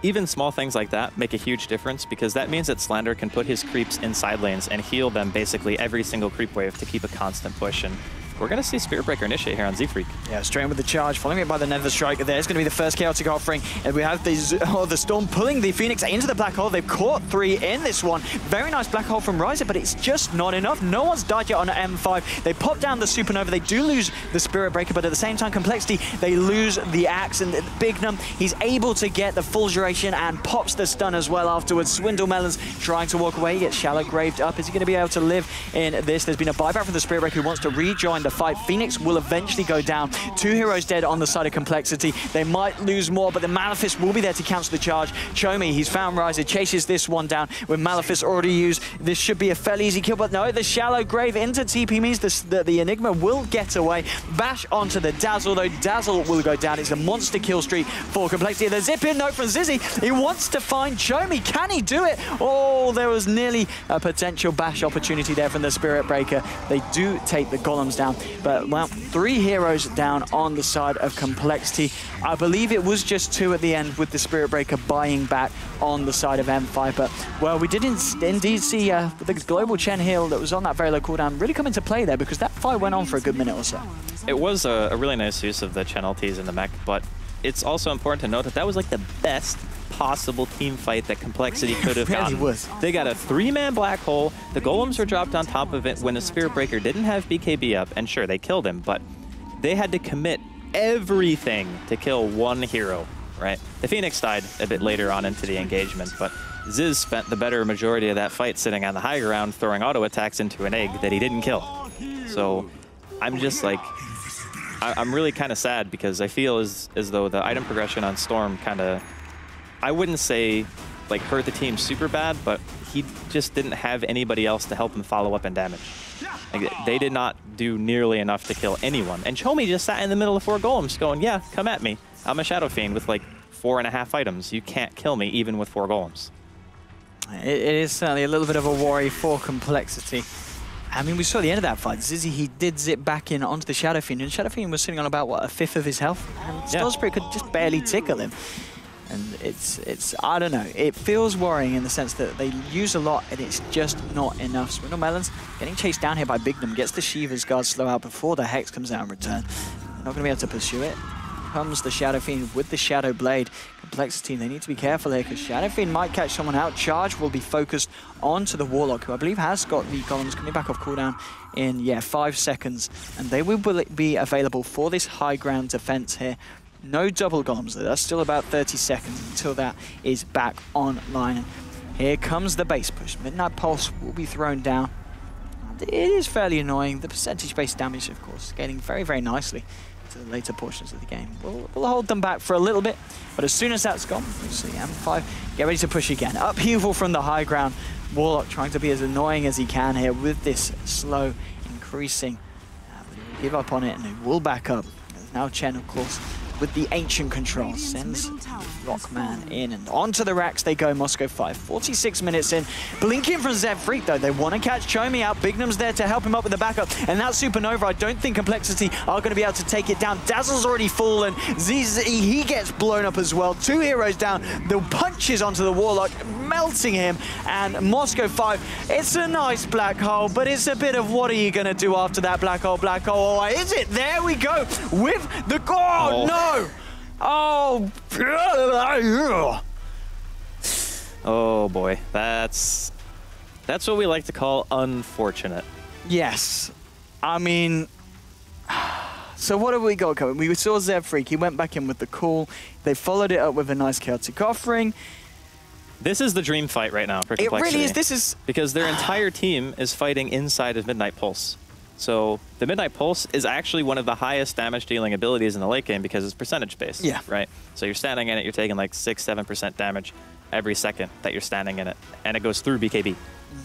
even small things like that make a huge difference, because that means that Slander can put his creeps in side lanes and heal them basically every single creep wave to keep a constant push. And we're going to see Spirit Breaker initiate here on Z-Freak. Yeah, straight in with the charge, following it by the Nether Strike. There's going to be the first Chaotic Offering, and we have the Storm pulling the Phoenix into the Black Hole. They've caught 3 in this one. Very nice Black Hole from Ryzer, but it's just not enough. No one's died yet on M5. They pop down the Supernova. They do lose the Spirit Breaker, but at the same time, Complexity, they lose the Axe. And Bignum, he's able to get the full duration and pops the stun as well afterwards. Swindle Melons trying to walk away. He gets Shallow Graved up. Is he going to be able to live in this? There's been a buyback from the Spirit Breaker who wants to rejoin the fight. Phoenix will eventually go down. 2 heroes dead on the side of Complexity. They might lose more, but the Malefice will be there to cancel the charge. Chomi, he's found Riser, chases this one down with Malefice already used. This should be a fairly easy kill, but no, the shallow grave into TP means the Enigma will get away. Bash onto the Dazzle, though. Dazzle will go down. It's a monster kill streak for Complexity. The zip-in note from Zizzy. He wants to find Chomi. Can he do it? Oh, there was nearly a potential bash opportunity there from the Spirit Breaker. They do take the golems down, but well, 3 heroes down on the side of Complexity. I believe it was just 2 at the end with the Spirit Breaker buying back on the side of M5, but well, we did indeed see the global Chen heal that was on that very low cooldown really come into play there, because that fight went on for a good minute or so. It was a really nice use of the Chen ultis in the mech, but it's also important to note that that was like the best possible team fight that Complexity could have gotten. Was. They got a 3-man black hole, the golems were dropped on top of it when the Spirit Breaker didn't have BKB up, and sure, they killed him, but they had to commit everything to kill 1 hero, right? The Phoenix died a bit later on into the engagement, but Ziz spent the better majority of that fight sitting on the high ground throwing auto attacks into an egg that he didn't kill. So I'm just like, I'm really kind of sad because I feel as though the item progression on Storm kind of, I wouldn't say like hurt the team super bad, but he just didn't have anybody else to help him follow up and damage. Like, they did not do nearly enough to kill anyone. And Chomi just sat in the middle of 4 golems going, yeah, come at me. I'm a Shadow Fiend with like 4.5 items. You can't kill me even with 4 golems. It is certainly a little bit of a worry for Complexity. I mean, we saw the end of that fight. Zizzy, he did zip back in onto the Shadow Fiend, and Shadow Fiend was sitting on about, what, 1/5 of his health? And Storm Spirit could just barely tickle him. And it's I don't know, it feels worrying in the sense that they use a lot and it's just not enough. Swindle Melons getting chased down here by Bignum, gets the Shiva's guard slow out before the Hex comes out in return. They're not going to be able to pursue it. Comes the Shadow Fiend with the Shadow Blade. Complexity, they need to be careful here because Shadow Fiend might catch someone out. Charge will be focused onto the Warlock, who I believe has got the golems coming back off cooldown in, 5 seconds. And they will be available for this high ground defense here. No double golems, though. That's still about 30 seconds until that is back online. And here comes the base push. Midnight Pulse will be thrown down. And it is fairly annoying. The percentage-based damage, of course, scaling very, very nicely to the later portions of the game. We'll hold them back for a little bit, but as soon as that's gone, we'll see M5 get ready to push again. Upheaval from the high ground. Warlock trying to be as annoying as he can here with this slow increasing. But he'll give up on it and he will back up. There's now Chen, of course, with the ancient control, sends Rockman in and onto the racks they go. Moscow 5, 46 minutes in. Blinking from Zeb Freak though, they want to catch Chomi out. Bignum's there to help him up with the backup, and that Supernova, I don't think Complexity are going to be able to take it down. Dazzle's already fallen. ZZ, he gets blown up as well. 2 heroes down. The punches onto the Warlock, melting him, and Moscow 5, it's a nice black hole, but it's a bit of what are you going to do after that black hole, Oh, is it? There we go with the, oh, no! Oh, oh boy, that's what we like to call unfortunate. Yes, I mean, so what have we got coming? We saw Zeb Freak, he went back in with the call. They followed it up with a nice chaotic offering. This is the dream fight right now for Complexity. It really is. This is because their entire team is fighting inside of Midnight Pulse. So the Midnight Pulse is actually one of the highest damage dealing abilities in the late game because it's percentage based. Yeah. Right. So you're standing in it, you're taking like 6-7% damage every second that you're standing in it, and it goes through BKB.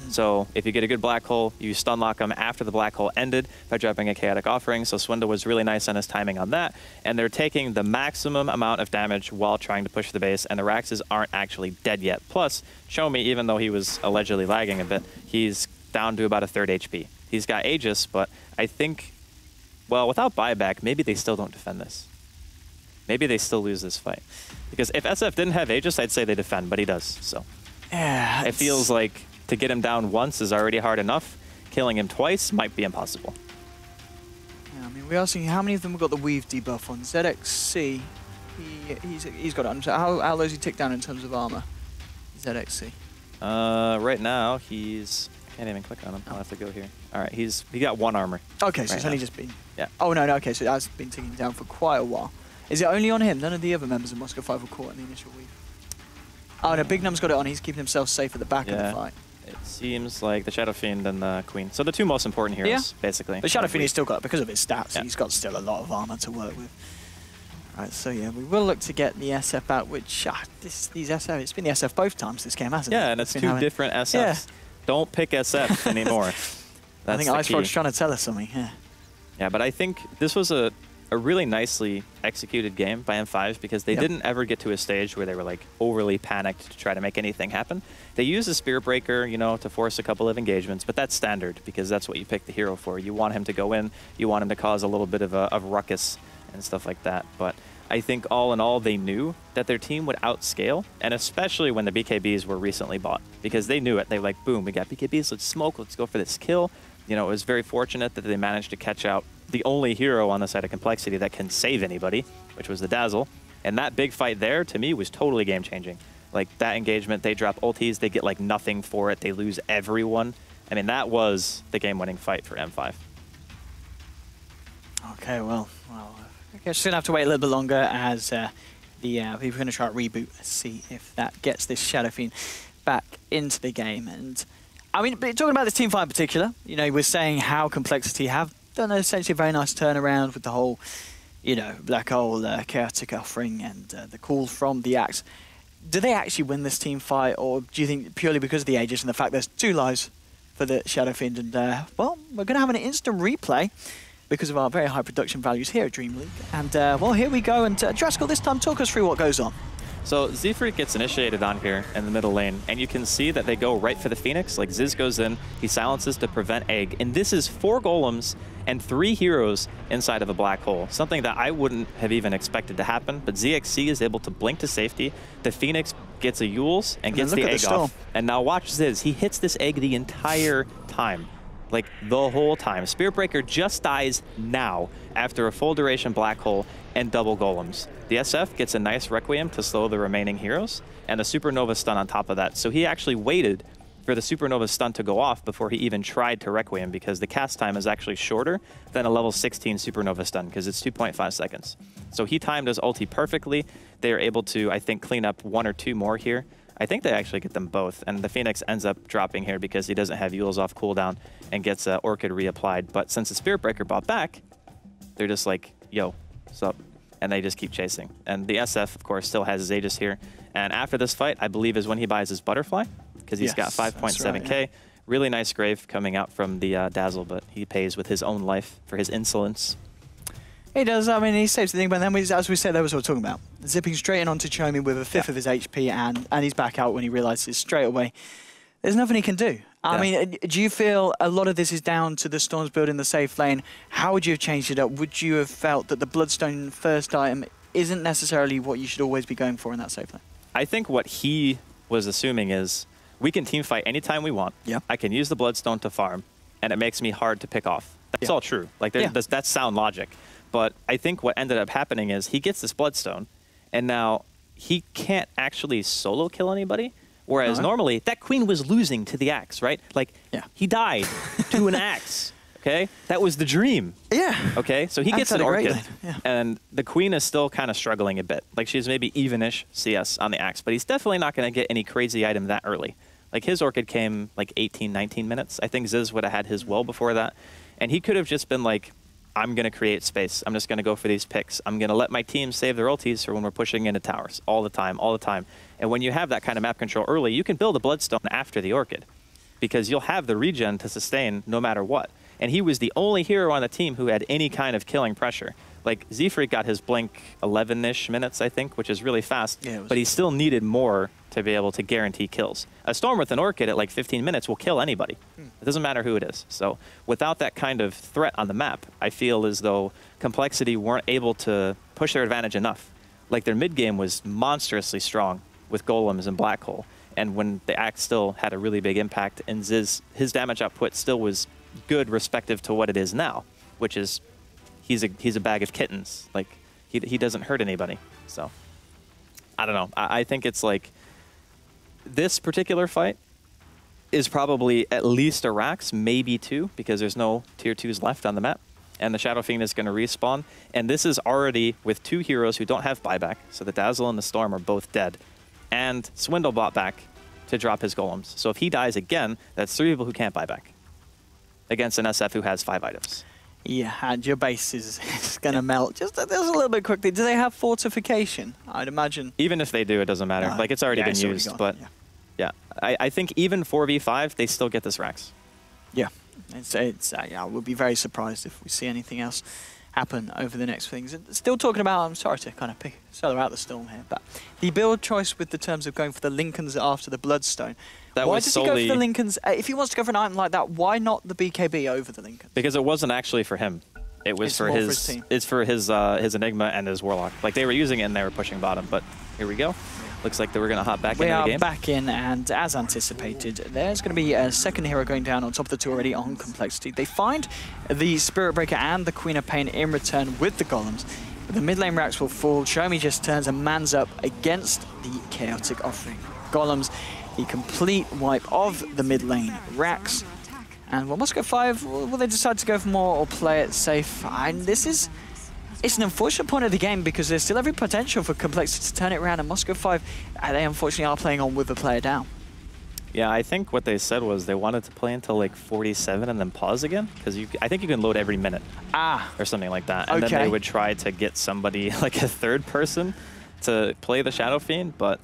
So if you get a good black hole, you stun lock them after the black hole ended by dropping a chaotic offering. So Swindle was really nice on his timing on that, and they're taking the maximum amount of damage while trying to push the base, and the Raxes aren't actually dead yet. Plus, Chomi, even though he was allegedly lagging a bit, he's down to about 1/3 HP. He's got Aegis, but I think, well, without buyback, maybe they still don't defend this. Maybe they still lose this fight. Because if SF didn't have Aegis, I'd say they defend, but he does, so. Yeah, it feels like to get him down once is already hard enough. Killing him twice might be impossible. Yeah, I mean, we are seeing how many of them have got the weave debuff on. ZXC, he's got it. How low does he tick down in terms of armor? ZXC. Right now, he's... I can't even click on him. I'll have to go here. All right, he got 1 armor. Okay, so right it's only now. just been... Yeah. Oh, no, okay, so that's been ticking down for quite a while. Is it only on him? None of the other members of Moscow 5 were caught in the initial weave. Oh, no, Bignum's got it on. He's keeping himself safe at the back of the fight. It seems like the Shadow Fiend and the Queen. So the two most important heroes, basically. But Shadow Fiend has still got, because of his stats, Yeah. he's got still a lot of armor to work with. Right, so yeah, we will look to get the SF out, which, these SF, it's been the SF both times this game, hasn't it? Yeah, and it's been two different SFs. Yeah. Don't pick SF anymore. I think IceFrog's trying to tell us something, yeah. Yeah, but I think this was a really nicely executed game by M5 because they didn't ever get to a stage where they were like overly panicked to try to make anything happen. They used the Spirit Breaker, you know, to force a couple of engagements, but that's standard because that's what you pick the hero for. You want him to go in, you want him to cause a little bit of a ruckus and stuff like that. But I think all in all, they knew that their team would outscale, and especially when the BKBs were recently bought because they knew it. They were like, boom, we got BKBs, let's smoke, let's go for this kill. You know, it was very fortunate that they managed to catch out the only hero on the side of Complexity that can save anybody, which was the Dazzle. And that big fight there, to me, was totally game-changing. Like, that engagement, they drop ultis, they get, like, nothing for it, they lose everyone. I mean, that was the game-winning fight for M5. Okay, well, I guess we're going to have to wait a little bit longer as people are going to try to reboot, see if that gets this Shadow Fiend back into the game. And I mean, but talking about this team fight in particular, you know, we're saying how Complexity have done essentially a very nice turnaround with the whole, you know, Black Hole chaotic offering and the calls from the Axe. Do they actually win this team fight, or do you think purely because of the Aegis and the fact there's 2 lives for the Shadow Fiend? And well, we're going to have an instant replay because of our very high production values here at DreamLeague. And well, here we go. And Draskell, this time talk us through what goes on. So Z-Freak gets initiated on here in the middle lane, and you can see that they go right for the Phoenix. Like, Ziz goes in, he silences to prevent Egg, and this is 4 golems and 3 heroes inside of a black hole, something that I wouldn't have even expected to happen, but ZXC is able to blink to safety. The Phoenix gets a Euls and gets the egg off. And now watch Ziz, he hits this egg the entire time. Like, the whole time. Spirit Breaker just dies now after a full duration black hole and double golems. The SF gets a nice Requiem to slow the remaining heroes, and a Supernova stun on top of that. So he actually waited for the Supernova stun to go off before he even tried to Requiem, because the cast time is actually shorter than a level 16 Supernova stun, because it's 2.5 seconds. So he timed his ulti perfectly. They are able to, I think, clean up 1 or 2 more here. I think they actually get them both, and the Phoenix ends up dropping here because he doesn't have Euls off cooldown and gets Orchid reapplied. But since the Spirit Breaker bought back, they're just like, yo, what's up? And they just keep chasing. And the SF, of course, still has his Aegis here. And after this fight, I believe is when he buys his Butterfly, because he's got 5.7k. Right, yeah. Really nice grave coming out from the Dazzle, but he pays with his own life for his insolence. He does. I mean, he saves the thing, but then, as we said, that was what we're talking about. Zipping straight in onto Chomi with a fifth of his HP, and he's back out when he realizes straight away there's nothing he can do. I mean, do you feel a lot of this is down to the Storms building the safe lane? How would you have changed it up? Would you have felt that the Bloodstone first item isn't necessarily what you should always be going for in that safe lane? I think what he was assuming is, we can team fight anytime we want. Yeah. I can use the Bloodstone to farm, and it makes me hard to pick off. That's all true. Like, that's sound logic. But I think what ended up happening is he gets this Bloodstone, and now he can't actually solo kill anybody. Whereas normally, that Queen was losing to the Axe, right? Like, he died to an Axe, okay? That was the dream. Yeah. Okay, so he gets an Orchid, and the Queen is still kind of struggling a bit. Like, she's maybe even-ish CS on the Axe, but he's definitely not going to get any crazy item that early. Like, his Orchid came, like, 18, 19 minutes. I think Ziz would have had his well before that. And he could have just been like, I'm going to create space. I'm just going to go for these picks. I'm going to let my team save their ultis for when we're pushing into towers all the time, all the time. And when you have that kind of map control early, you can build a Bloodstone after the Orchid, because you'll have the regen to sustain no matter what. And he was the only hero on the team who had any kind of killing pressure. Like, Z-Freak got his blink 11-ish minutes, I think, which is really fast, but he still needed more to be able to guarantee kills. A Storm with an Orchid at like 15 minutes will kill anybody. It doesn't matter who it is. So without that kind of threat on the map, I feel as though Complexity weren't able to push their advantage enough. Like, their mid-game was monstrously strong with Golems and Black Hole, and when the Axe still had a really big impact, and Ziz, his damage output still was good respective to what it is now, which is he's a bag of kittens. Like, he doesn't hurt anybody. So I don't know. I think it's like, this particular fight is probably at least a Rax, maybe 2, because there's no tier 2s left on the map. And the Shadow Fiend is going to respawn. And this is already with 2 heroes who don't have buyback. So the Dazzle and the Storm are both dead. And Swindle bought back to drop his golems. So if he dies again, that's 3 people who can't buy back against an SF who has 5 items. Yeah, and your base is going to melt just a little bit quickly. Do they have fortification? I'd imagine. Even if they do, it doesn't matter. Like, it's already been used. But yeah, I think even 4v5, they still get this Rax. Yeah, I would be very surprised if we see anything else happen over the next things. Still talking about, I'm sorry to kind of sell out the Storm here, but the build choice with the terms of going for the Lincolns after the Bloodstone. Why does he go for the Lincolns? If he wants to go for an item like that, why not the BKB over the Lincolns? Because it wasn't actually for him. It was for his team. It's for his Enigma and his Warlock. Like, they were using it and they were pushing bottom, but here we go. Looks like they were going to hop back into the game. We are back in, and as anticipated, there's going to be a second hero going down on top of the 2 already on Complexity. They find the Spirit Breaker and the Queen of Pain in return with the Golems. But the mid lane racks will fall. Shomi just turns and mans up against the Chaotic Offering. Golems, the complete wipe of the mid lane racks. And will Moscow 5, will they decide to go for more or play it safe? And this is... It's an unfortunate point of the game because there's still every potential for Complexity to turn it around, and Moscow 5, they unfortunately are playing on with a player down. Yeah, I think what they said was they wanted to play until like 47 and then pause again, because I think you can load every minute. Or something like that. And then they would try to get somebody, like a 3rd person, to play the Shadow Fiend, but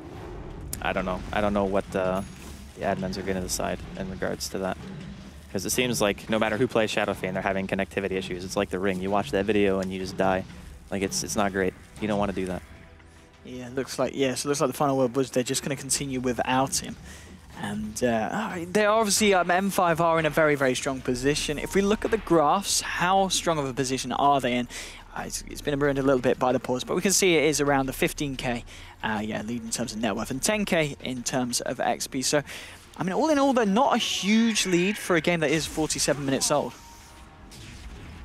I don't know. I don't know what the admins are going to decide in regards to that. Because it seems like no matter who plays Shadow Fiend, they're having connectivity issues. It's like the Ring. You watch that video and you just die. Like, it's not great. You don't want to do that. Yeah, it looks like the final word was they're just going to continue without him. And they obviously, M5 are in a very, very strong position. If we look at the graphs, how strong of a position are they in? It's been ruined a little bit by the pause, but we can see it is around the 15k lead in terms of net worth and 10k in terms of XP. So, I mean, all in all, they're not a huge lead for a game that is 47 minutes old.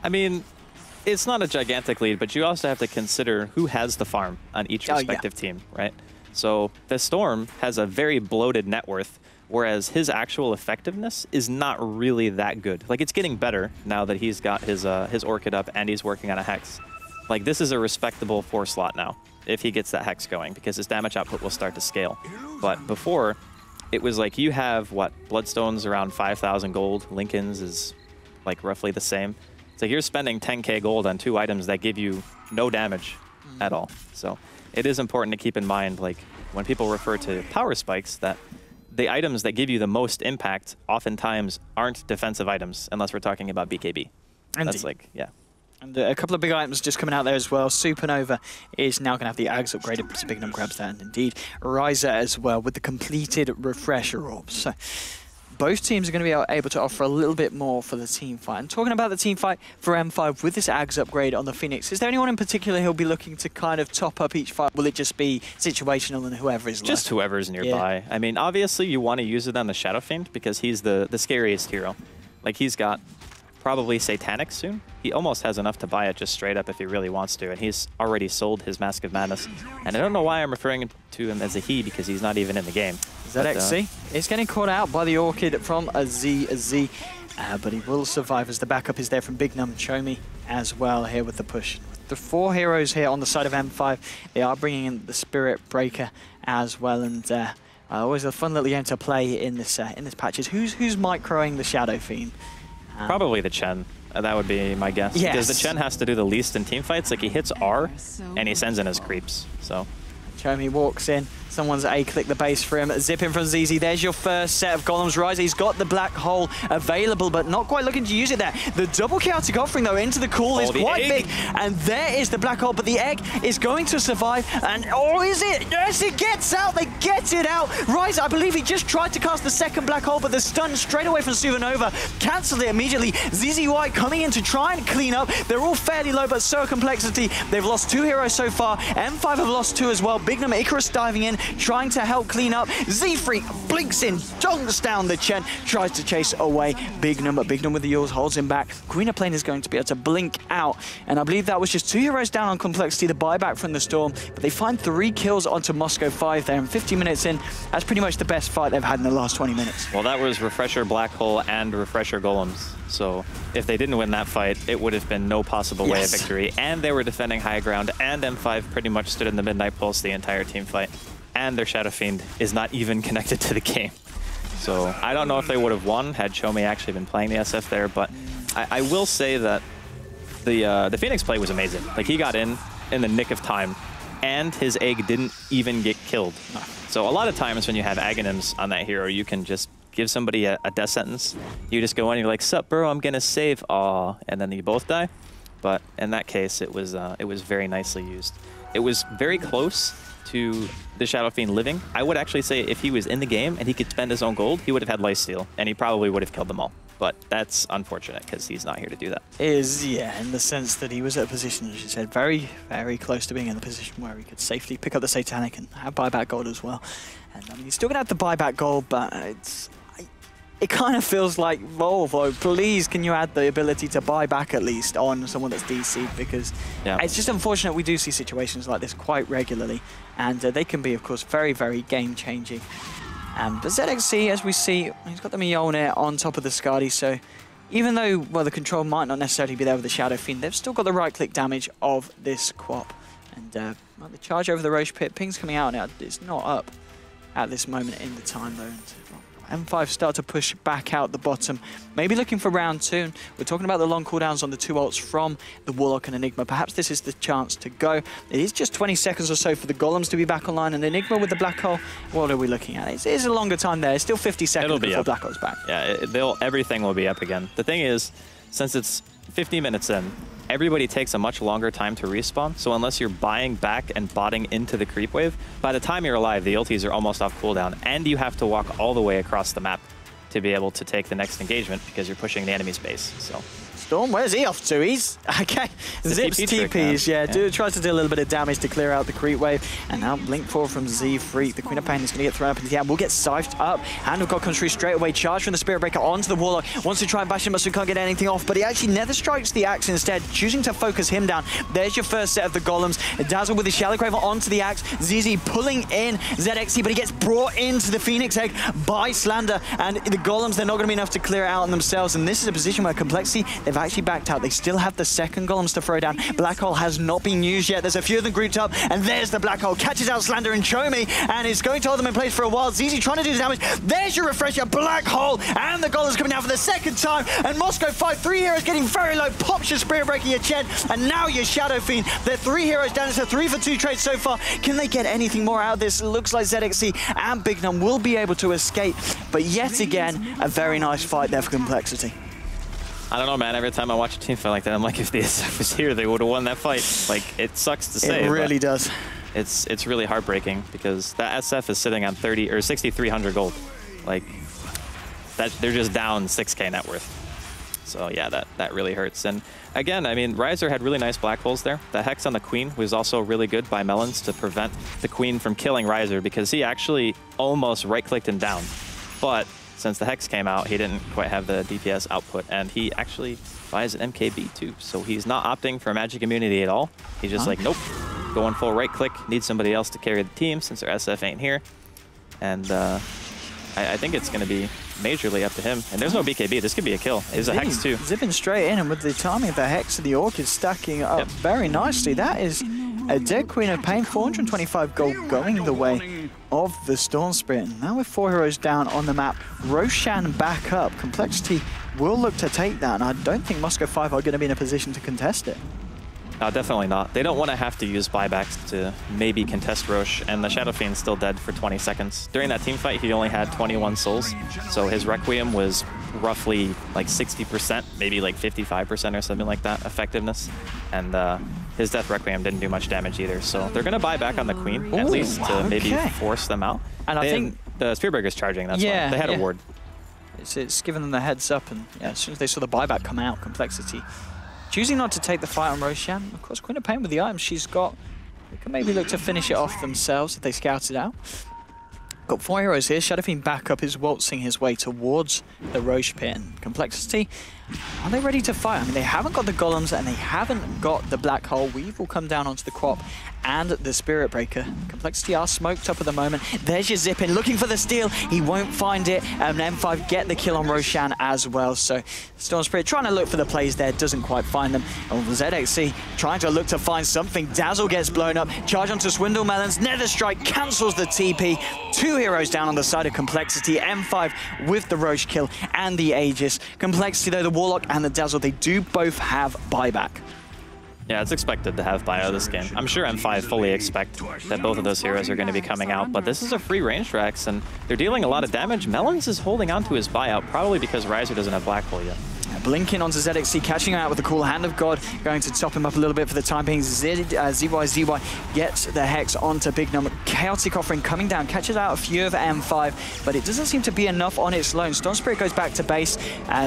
I mean, it's not a gigantic lead, but you also have to consider who has the farm on each respective team, right? So the Storm has a very bloated net worth, whereas his actual effectiveness is not really that good. Like, it's getting better now that he's got his Orchid up and he's working on a Hex. Like, this is a respectable 4 slot now, if he gets that Hex going, because his damage output will start to scale. But before, it was like you have, what, Bloodstone's around 5,000 gold, Lincoln's is like roughly the same. So you're spending 10k gold on 2 items that give you no damage at all. So it is important to keep in mind, like, when people refer to power spikes, that the items that give you the most impact oftentimes aren't defensive items, unless we're talking about BKB. That's like, yeah. And a couple of big items just coming out there as well. Supernova is now going to have the Ags upgraded, so Bignum grabs that, and indeed Ryza as well with the completed Refresher Orb. So both teams are going to be able to offer a little bit more for the team fight. And talking about the team fight for M5 with this Ags upgrade on the Phoenix, is there anyone in particular who'll be looking to kind of top up each fight? Will it just be situational and whoever is left? Just whoever's nearby. Yeah. I mean, obviously you want to use it on the Shadow Fiend because he's the scariest hero. Like, he's got probably Satanic soon. He almost has enough to buy it just straight up if he really wants to, and he's already sold his Mask of Madness. And I don't know why I'm referring to him as a he, because he's not even in the game. ZXC is getting caught out by the Orchid from a Z, but he will survive as the backup is there from Bignum. Chomi as well here with the push. The 4 heroes here on the side of M5, they are bringing in the Spirit Breaker as well, and always a fun little game to play in this patches. Who's microing the Shadow Fiend? Probably the Chen. That would be my guess. Yes. Because the Chen has to do the least in team fights. Like, he hits R and he sends in his creeps. So Chomi walks in. Someone's A-click the base for him. Zip in from ZZ. There's your first set of Golems Ryza. He's got the black hole available, but not quite looking to use it there. The double chaotic offering, though, into the cool is quite big. And there is the black hole, but the egg is going to survive. And, oh, is it? Yes, it gets out. They get it out. Ryza, I believe he just tried to cast the second black hole, but the stun straight away from Supernova cancelled it immediately. ZZ White coming in to try and clean up. They're all fairly low, but so Complexity. They've lost 2 heroes so far. M5 have lost 2 as well. Bignum, Icarus diving in, trying to help clean up. Z-Freak blinks in, dunks down the Chen, tries to chase away Bignum, but Bignum with the Yules holds him back. Queen of Plane is going to be able to blink out, and I believe that was just 2 heroes down on Complexity, the buyback from the Storm, but they find 3 kills onto Moscow 5 there, and 50 minutes in, that's pretty much the best fight they've had in the last 20 minutes. Well, that was Refresher Black Hole and Refresher Golems, so if they didn't win that fight, it would have been no possible way of victory, and they were defending high ground, and M5 pretty much stood in the Midnight Pulse the entire team fight. and their Shadow Fiend is not even connected to the game. So I don't know if they would have won had Chomi actually been playing the SF there, but I will say that the Phoenix play was amazing. Like, he got in the nick of time, and his egg didn't even get killed. So a lot of times when you have agonyms on that hero, you can just give somebody a death sentence. You just go in and you're like, sup, bro, I'm gonna save, aw, and then you both die. But in that case, it was very nicely used. It was very close to the Shadow Fiend living. I would actually say if he was in the game and he could spend his own gold, he would have had lifesteal, and he probably would have killed them all. But that's unfortunate because he's not here to do that. Yeah, in the sense that he was at a position, as you said, very, very close to being in the position where he could safely pick up the Satanic and have buyback gold as well. And I mean, he's still going to have the buyback gold, but it kind of feels like, Volvo, please, can you add the ability to buy back at least on someone that's DC'd? Because it's just unfortunate we do see situations like this quite regularly, and they can be, of course, very, very game-changing. But ZXC, as we see, he's got the Mjolnir on top of the Skadi, so even though, well, the control might not necessarily be there with the Shadow Fiend, they've still got the right-click damage of this Quap. And well, the charge over the Roche Pit, ping's coming out now, it's not up at this moment in the time, though. M5 start to push back out the bottom, maybe looking for round 2. We're talking about the long cooldowns on the 2 ults from the Warlock and Enigma. Perhaps this is the chance to go. It is just 20 seconds or so for the Golems to be back online, and Enigma with the Black Hole, what are we looking at? It is a longer time there. It's still 50 seconds before Black Hole's back. Yeah, everything will be up again. The thing is, since it's 50 minutes in, everybody takes a much longer time to respawn, so unless you're buying back and botting into the creep wave, by the time you're alive, the ultis are almost off cooldown, and you have to walk all the way across the map to be able to take the next engagement because you're pushing the enemy space. So Storm, where's he off to? He's okay. Zips TPs, yeah. Tries to do a little bit of damage to clear out the creep wave, and now blink forward from Z Freak. The Queen of Pain is going to get thrown up into the air. We'll get scythed up. Hand of God comes through straight away. Charge from the Spirit Breaker onto the Warlock. Wants to try and bash him, but can't get anything off. But he actually nether strikes the axe instead, choosing to focus him down. There's your first set of the Golems. Dazzle with the Shallow Graver onto the axe. ZZ pulling in ZXC, but he gets brought into the Phoenix Egg by Slander, and the Golems, they're not going to be enough to clear it out on themselves. And this is a position where Complexity, they've actually backed out. They still have the second Golems to throw down. Black Hole has not been used yet. There's a few of them grouped up, and there's the Black Hole. Catches out Slander and Chomi, and is going to hold them in place for a while. ZZ trying to do the damage. There's your refresher, Black Hole, and the Golems coming down for the second time. And Moscow 5, 3 heroes getting very low. Pops your Spirit Breaker, your Chen, and now your Shadow Fiend. They're 3 heroes down. It's a 3 for 2 trade so far. Can they get anything more out of this? It looks like ZXC and Big Num will be able to escape, but yet again, a very nice fight there for Complexity. I don't know, man. Every time I watch a team fight like that, I'm like, if the SF was here, they would have won that fight. Like, it sucks to say. It really does. It's really heartbreaking because that SF is sitting on 30 or 6,300 gold. Like, that they're just down 6K net worth. So yeah, that really hurts. And again, I mean, Riser had really nice black holes there. The Hex on the Queen was also really good by Melons to prevent the Queen from killing Riser because he actually almost right-clicked him down. But since the Hex came out, he didn't quite have the DPS output, and he actually buys an MKB too. So he's not opting for magic immunity at all. He's just like, nope, going full right-click, need somebody else to carry the team since their SF ain't here. And I think it's going to be majorly up to him. And there's no BKB. This could be a kill. There's a Hex too. Zipping straight in, and with the timing of the Hex of the Orchid stacking up very nicely. That is a dead Queen of Pain, 425 gold going the way of the Storm Spirit. And now with 4 heroes down on the map, Roshan back up. Complexity will look to take that, and I don't think Moscow 5 are going to be in a position to contest it. No, definitely not. They don't want to have to use buybacks to maybe contest Roche, and the Shadow Fiend's still dead for 20 seconds. During that team fight, he only had 21 souls, so his Requiem was roughly like 60%, maybe like 55% or something like that, effectiveness. And his Death Requiem didn't do much damage either, so they're going to buy back on the Queen, at least to maybe force them out. And I think the Spear Breaker's charging, that's why. They had a ward. It's giving them the heads up, and as soon as they saw the buyback come out, Complexity choosing not to take the fight on Roshan. Of course, Queen of Pain with the items she's got, they can maybe look to finish it off themselves if they scout it out. Got 4 heroes here. Shadow Fiend back up is waltzing his way towards the Roche Pit. And Complexity, Are they ready to fight? I mean, they haven't got the golems and they haven't got the black hole. Weave will come down onto the Quap and the Spirit Breaker. Complexity are smoked up at the moment. There's your zip in, looking for the steal. He won't find it. M5 get the kill on Roshan as well. So Storm Spirit trying to look for the plays there, doesn't quite find them. Oh, ZXC trying to look to find something. Dazzle gets blown up. Charge onto Swindle Melons. Nether Strike cancels the TP. 2 heroes down on the side of Complexity. M5 with the Roche kill and the Aegis. Complexity though, the Warlock and the Dazzle, they do both have buyback. Yeah, it's expected to have bio this game. I'm sure M5 fully expect that both of those heroes are going to be coming out, but this is a free range Rex, and they're dealing a lot of damage. Melons is holding on to his buyout, probably because Riser doesn't have Black Hole yet. Blinking onto ZXC, catching him out with the cool Hand of God, going to top him up a little bit for the time being. ZY gets the Hex onto Big Number. Chaotic Offering coming down, catches out a few of M5, but it doesn't seem to be enough on its own. Storm Spirit goes back to base.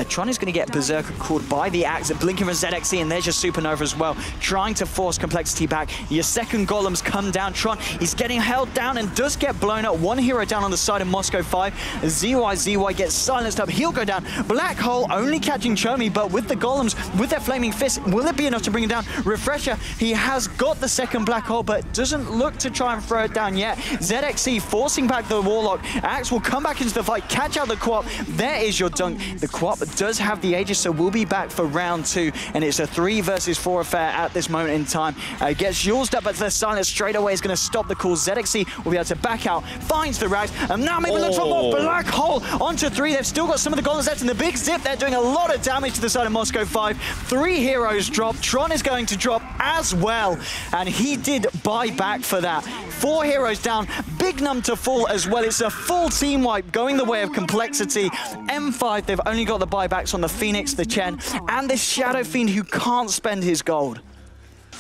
Tron is going to get Berserker called by the Axe. Blinking from ZXC, and there's your Supernova as well, trying to force Complexity back. Your second Golems come down. Tron, he's getting held down and does get blown up. One hero down on the side of Moscow 5. ZY gets silenced up. He'll go down. Black Hole only catching Chomi, but with the Golems, with their Flaming Fist, will it be enough to bring him down? Refresher, he has got the second Black Hole, but doesn't look to try and throw it down yet. ZXC forcing back the Warlock. Axe will come back into the fight, catch out the Quap. There is your dunk. The Quap does have the Aegis, so we'll be back for round 2, and it's a 3 versus 4 affair at this moment in time. Gets Yulzed up, but the silence straight away is going to stop the call. ZXC will be able to back out, finds the Rags, and now maybe look for more Black Hole onto 3. They've still got some of the Golems left, and the big zip, they're doing a lot of damage to the side of Moscow 5. 3 heroes drop. Tron is going to drop as well, and he did buy back for that. 4 heroes down. Big Num to fall as well. It's a full team wipe going the way of Complexity. M5, they've only got the buybacks on the Phoenix, the Chen, and this Shadow Fiend who can't spend his gold.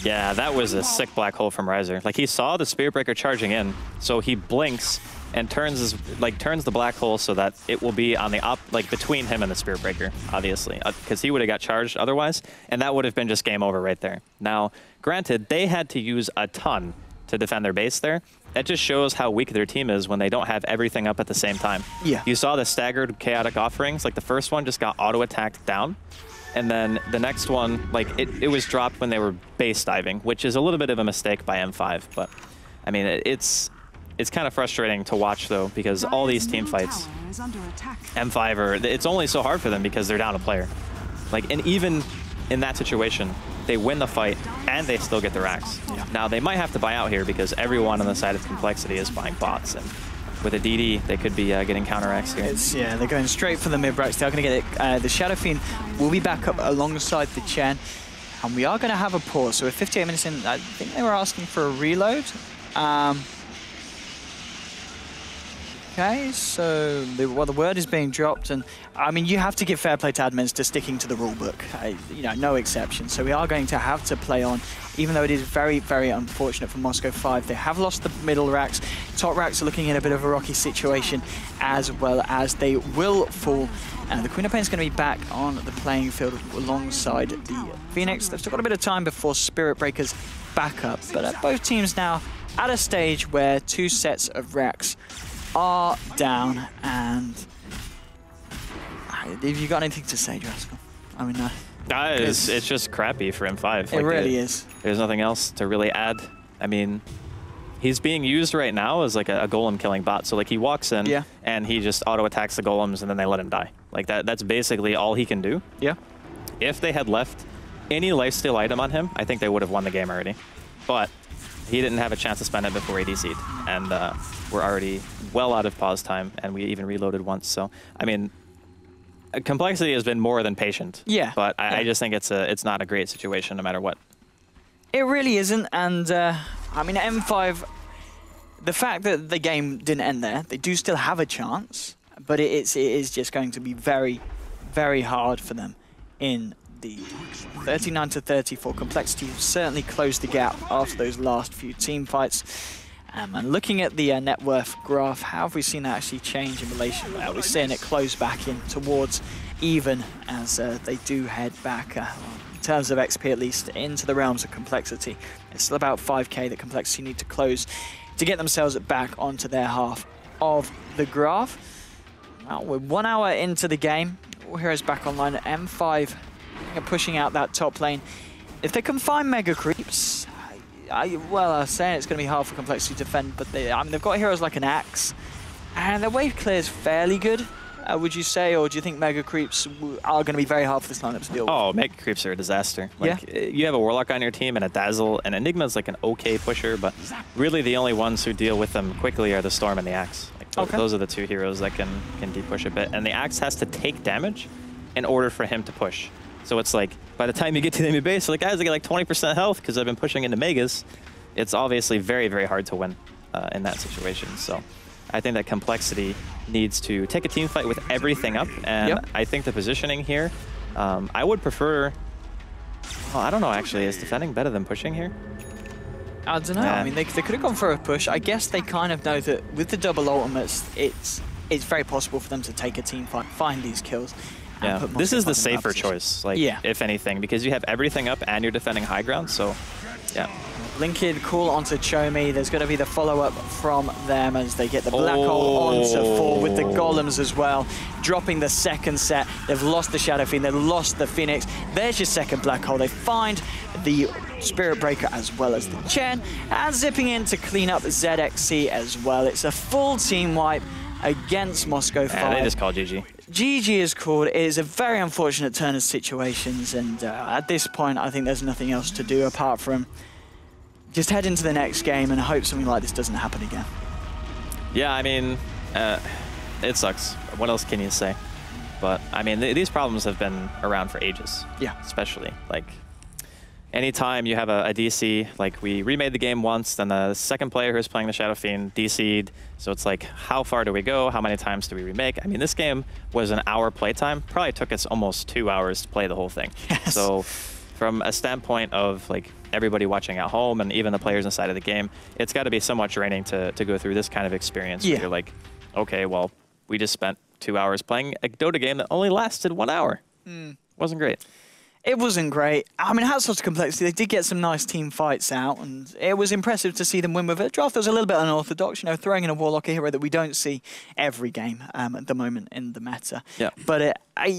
Yeah, that was a sick Black Hole from Riser. Like, he saw the Spirit Breaker charging in, so he blinks and turns the Black Hole so that it will be on the between him and the Spirit Breaker, obviously, because he would have got charged otherwise, and that would have been just game over right there. Now, granted, they had to use a ton to defend their base there. That just shows how weak their team is when they don't have everything up at the same time. Yeah. You saw the staggered chaotic offerings. Like, the first one just got auto-attacked down, and then the next one, like, it was dropped when they were base diving, which is a little bit of a mistake by M5. But, I mean, it's kind of frustrating to watch, though, because all these team fights, M5 it's only so hard for them because they're down a player. Like, and even in that situation, they win the fight and they still get the racks. Yeah. Now, they might have to buy out here because everyone on the side of Complexity is buying bots, and with a DD, they could be getting counter-racks here. Yeah, they're going straight for the mid-racks. They're going to get it. The Shadow Fiend will be back up alongside the Chen, and we are going to have a pause. So we're 58 minutes in. I think they were asking for a reload. Okay, so the word is being dropped, and I mean, you have to give fair play to admins to sticking to the rule book. You know, no exception. So we are going to have to play on, even though it is very, very unfortunate for Moscow 5. They have lost the middle racks. Top racks are looking in a bit of a rocky situation, as well as they will fall. And the Queen of Pain is going to be back on the playing field alongside the Phoenix. They've still got a bit of time before Spirit Breakers back up, but both teams now at a stage where 2 sets of racks are down. And have you got anything to say, Jurassic? I mean, it's just crappy for M5. It really is. There's nothing else to really add. I mean, he's being used right now as like a golem killing bot. So like, he walks in and he just auto attacks the golems and then they let him die. Like, that's basically all he can do. Yeah. If they had left any lifesteal item on him, I think they would have won the game already. But he didn't have a chance to spend it before ADC'd, and we're already well out of pause time, and we even reloaded once. So, I mean, Complexity has been more than patient. Yeah. But I just think it's not a great situation no matter what. It really isn't, and I mean, M5, the fact that the game didn't end there, they do still have a chance, but it is just going to be very, very hard for them in the 39-34. Complexity certainly closed the gap after those last few team fights. And looking at the net worth graph, how have we seen that actually change in relation? We're seeing it close back in towards even as they do head back, in terms of XP at least, into the realms of Complexity. It's still about 5k that Complexity need to close to get themselves back onto their half of the graph. Well, we're 1 hour into the game. All heroes back online. M5 are pushing out that top lane. If they can find Mega Creeps, well, I was saying it's going to be hard for Complexity to defend, but I mean, they've got heroes like an Axe, and their wave clear is fairly good, would you say, or do you think Mega Creeps are going to be very hard for this lineup to deal with? Oh, Mega Creeps are a disaster. Like, you have a Warlock on your team and a Dazzle, and Enigma's like an okay pusher, but really the only ones who deal with them quickly are the Storm and the Axe. Like, those are the two heroes that can de-push a bit, and the Axe has to take damage in order for him to push. So it's like, by the time you get to the enemy base, you're like, guys, I get like 20% health because I've been pushing into Megas. It's obviously very, very hard to win in that situation. So I think that Complexity needs to take a team fight with everything up. And I think the positioning here, I would prefer, well, I don't know actually, is defending better than pushing here? I don't know. I mean, they could have gone for a push. I guess they kind of know that with the double ultimates, it's very possible for them to take a team fight, find these kills. Yeah, this is the safer choice, like, if anything, because you have everything up and you're defending high ground, so, yeah. Linked call onto Chomi. There's going to be the follow-up from them as they get the black hole onto 4 with the golems as well. Dropping the second set. They've lost the Shadow Fiend. They've lost the Phoenix. There's your second black hole. They find the Spirit Breaker as well as the Chen. And zipping in to clean up ZXC as well. It's a full team wipe against Moscow 5. Yeah, they just called GG. GG is called. It is a very unfortunate turn of situations, and at this point, I think there's nothing else to do apart from just head into the next game and hope something like this doesn't happen again. Yeah, I mean, it sucks. What else can you say? But, I mean, these problems have been around for ages. Yeah. Especially, like, anytime you have a DC, like we remade the game once, then the second player who's playing the Shadow Fiend DC'd. So it's like, how far do we go? How many times do we remake? I mean, this game was an hour playtime. Probably took us almost 2 hours to play the whole thing. Yes. So from a standpoint of like everybody watching at home and even the players inside of the game, it's got to be somewhat draining to go through this kind of experience. Where you're like, okay, well, we just spent 2 hours playing a Dota game that only lasted 1 hour. Wasn't great. It wasn't great. I mean, hats off to Complexity. They did get some nice team fights out, and it was impressive to see them win with a draft that was a little bit unorthodox, you know, throwing in a Warlock, a hero that we don't see every game at the moment in the meta. Yeah. But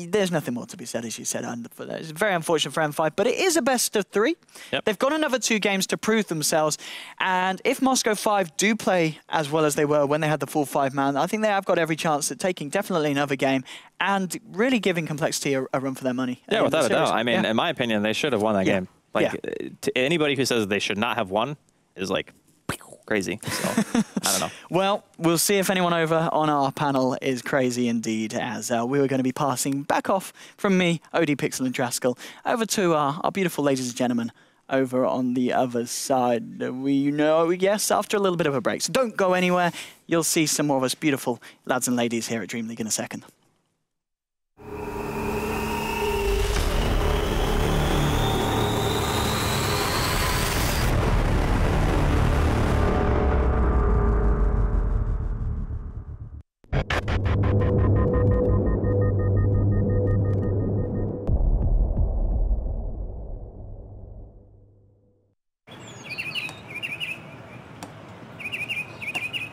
there's nothing more to be said, as you said. It's very unfortunate for M5, but it is a best of 3. Yep. They've got another 2 games to prove themselves, and if Moscow 5 do play as well as they were when they had the full 5-man, I think they have got every chance at taking definitely another game and really giving Complexity a run for their money. Yeah, without a doubt. I mean, in my opinion, they should have won that game. Like, to anybody who says they should not have won is like crazy. So, I don't know. Well, we'll see if anyone over on our panel is crazy indeed, as we were going to be passing back off from me, OD Pixel and Draskell, over to our beautiful ladies and gentlemen over on the other side. Yes, after a little bit of a break. So don't go anywhere. You'll see some more of us beautiful lads and ladies here at DreamLeague in a second.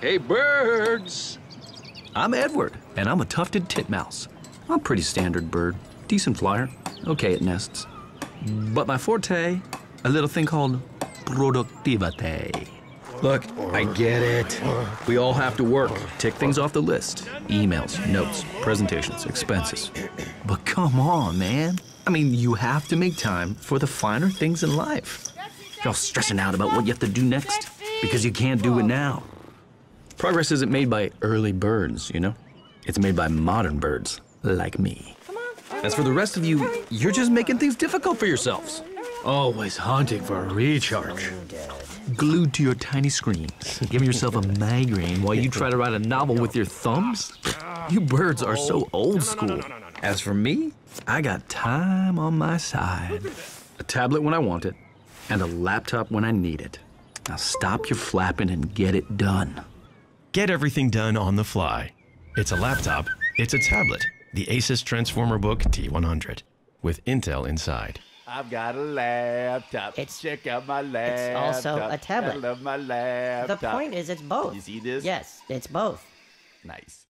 Hey, birds! I'm Edward, and I'm a tufted titmouse. I'm a pretty standard bird. Decent flyer, okay at nests. But my forte, a little thing called productivity. Look, I get it. We all have to work, tick things off the list. Emails, notes, presentations, expenses. But come on, man. I mean, you have to make time for the finer things in life. You're all stressing out about what you have to do next because you can't do it now. Progress isn't made by early birds, you know? It's made by modern birds, like me. As for the rest of you, you're just making things difficult for yourselves. Always hunting for a recharge. Glued to your tiny screens, giving yourself a migraine while you try to write a novel with your thumbs? You birds are so old school. As for me, I got time on my side. A tablet when I want it, and a laptop when I need it. Now stop your flapping and get it done. Get everything done on the fly. It's a laptop, it's a tablet. The Asus Transformer Book T100 with Intel inside. I've got a laptop. Check out my laptop. It's also a tablet. I love my laptop. The point is it's both. You see this? Yes, it's both. Nice.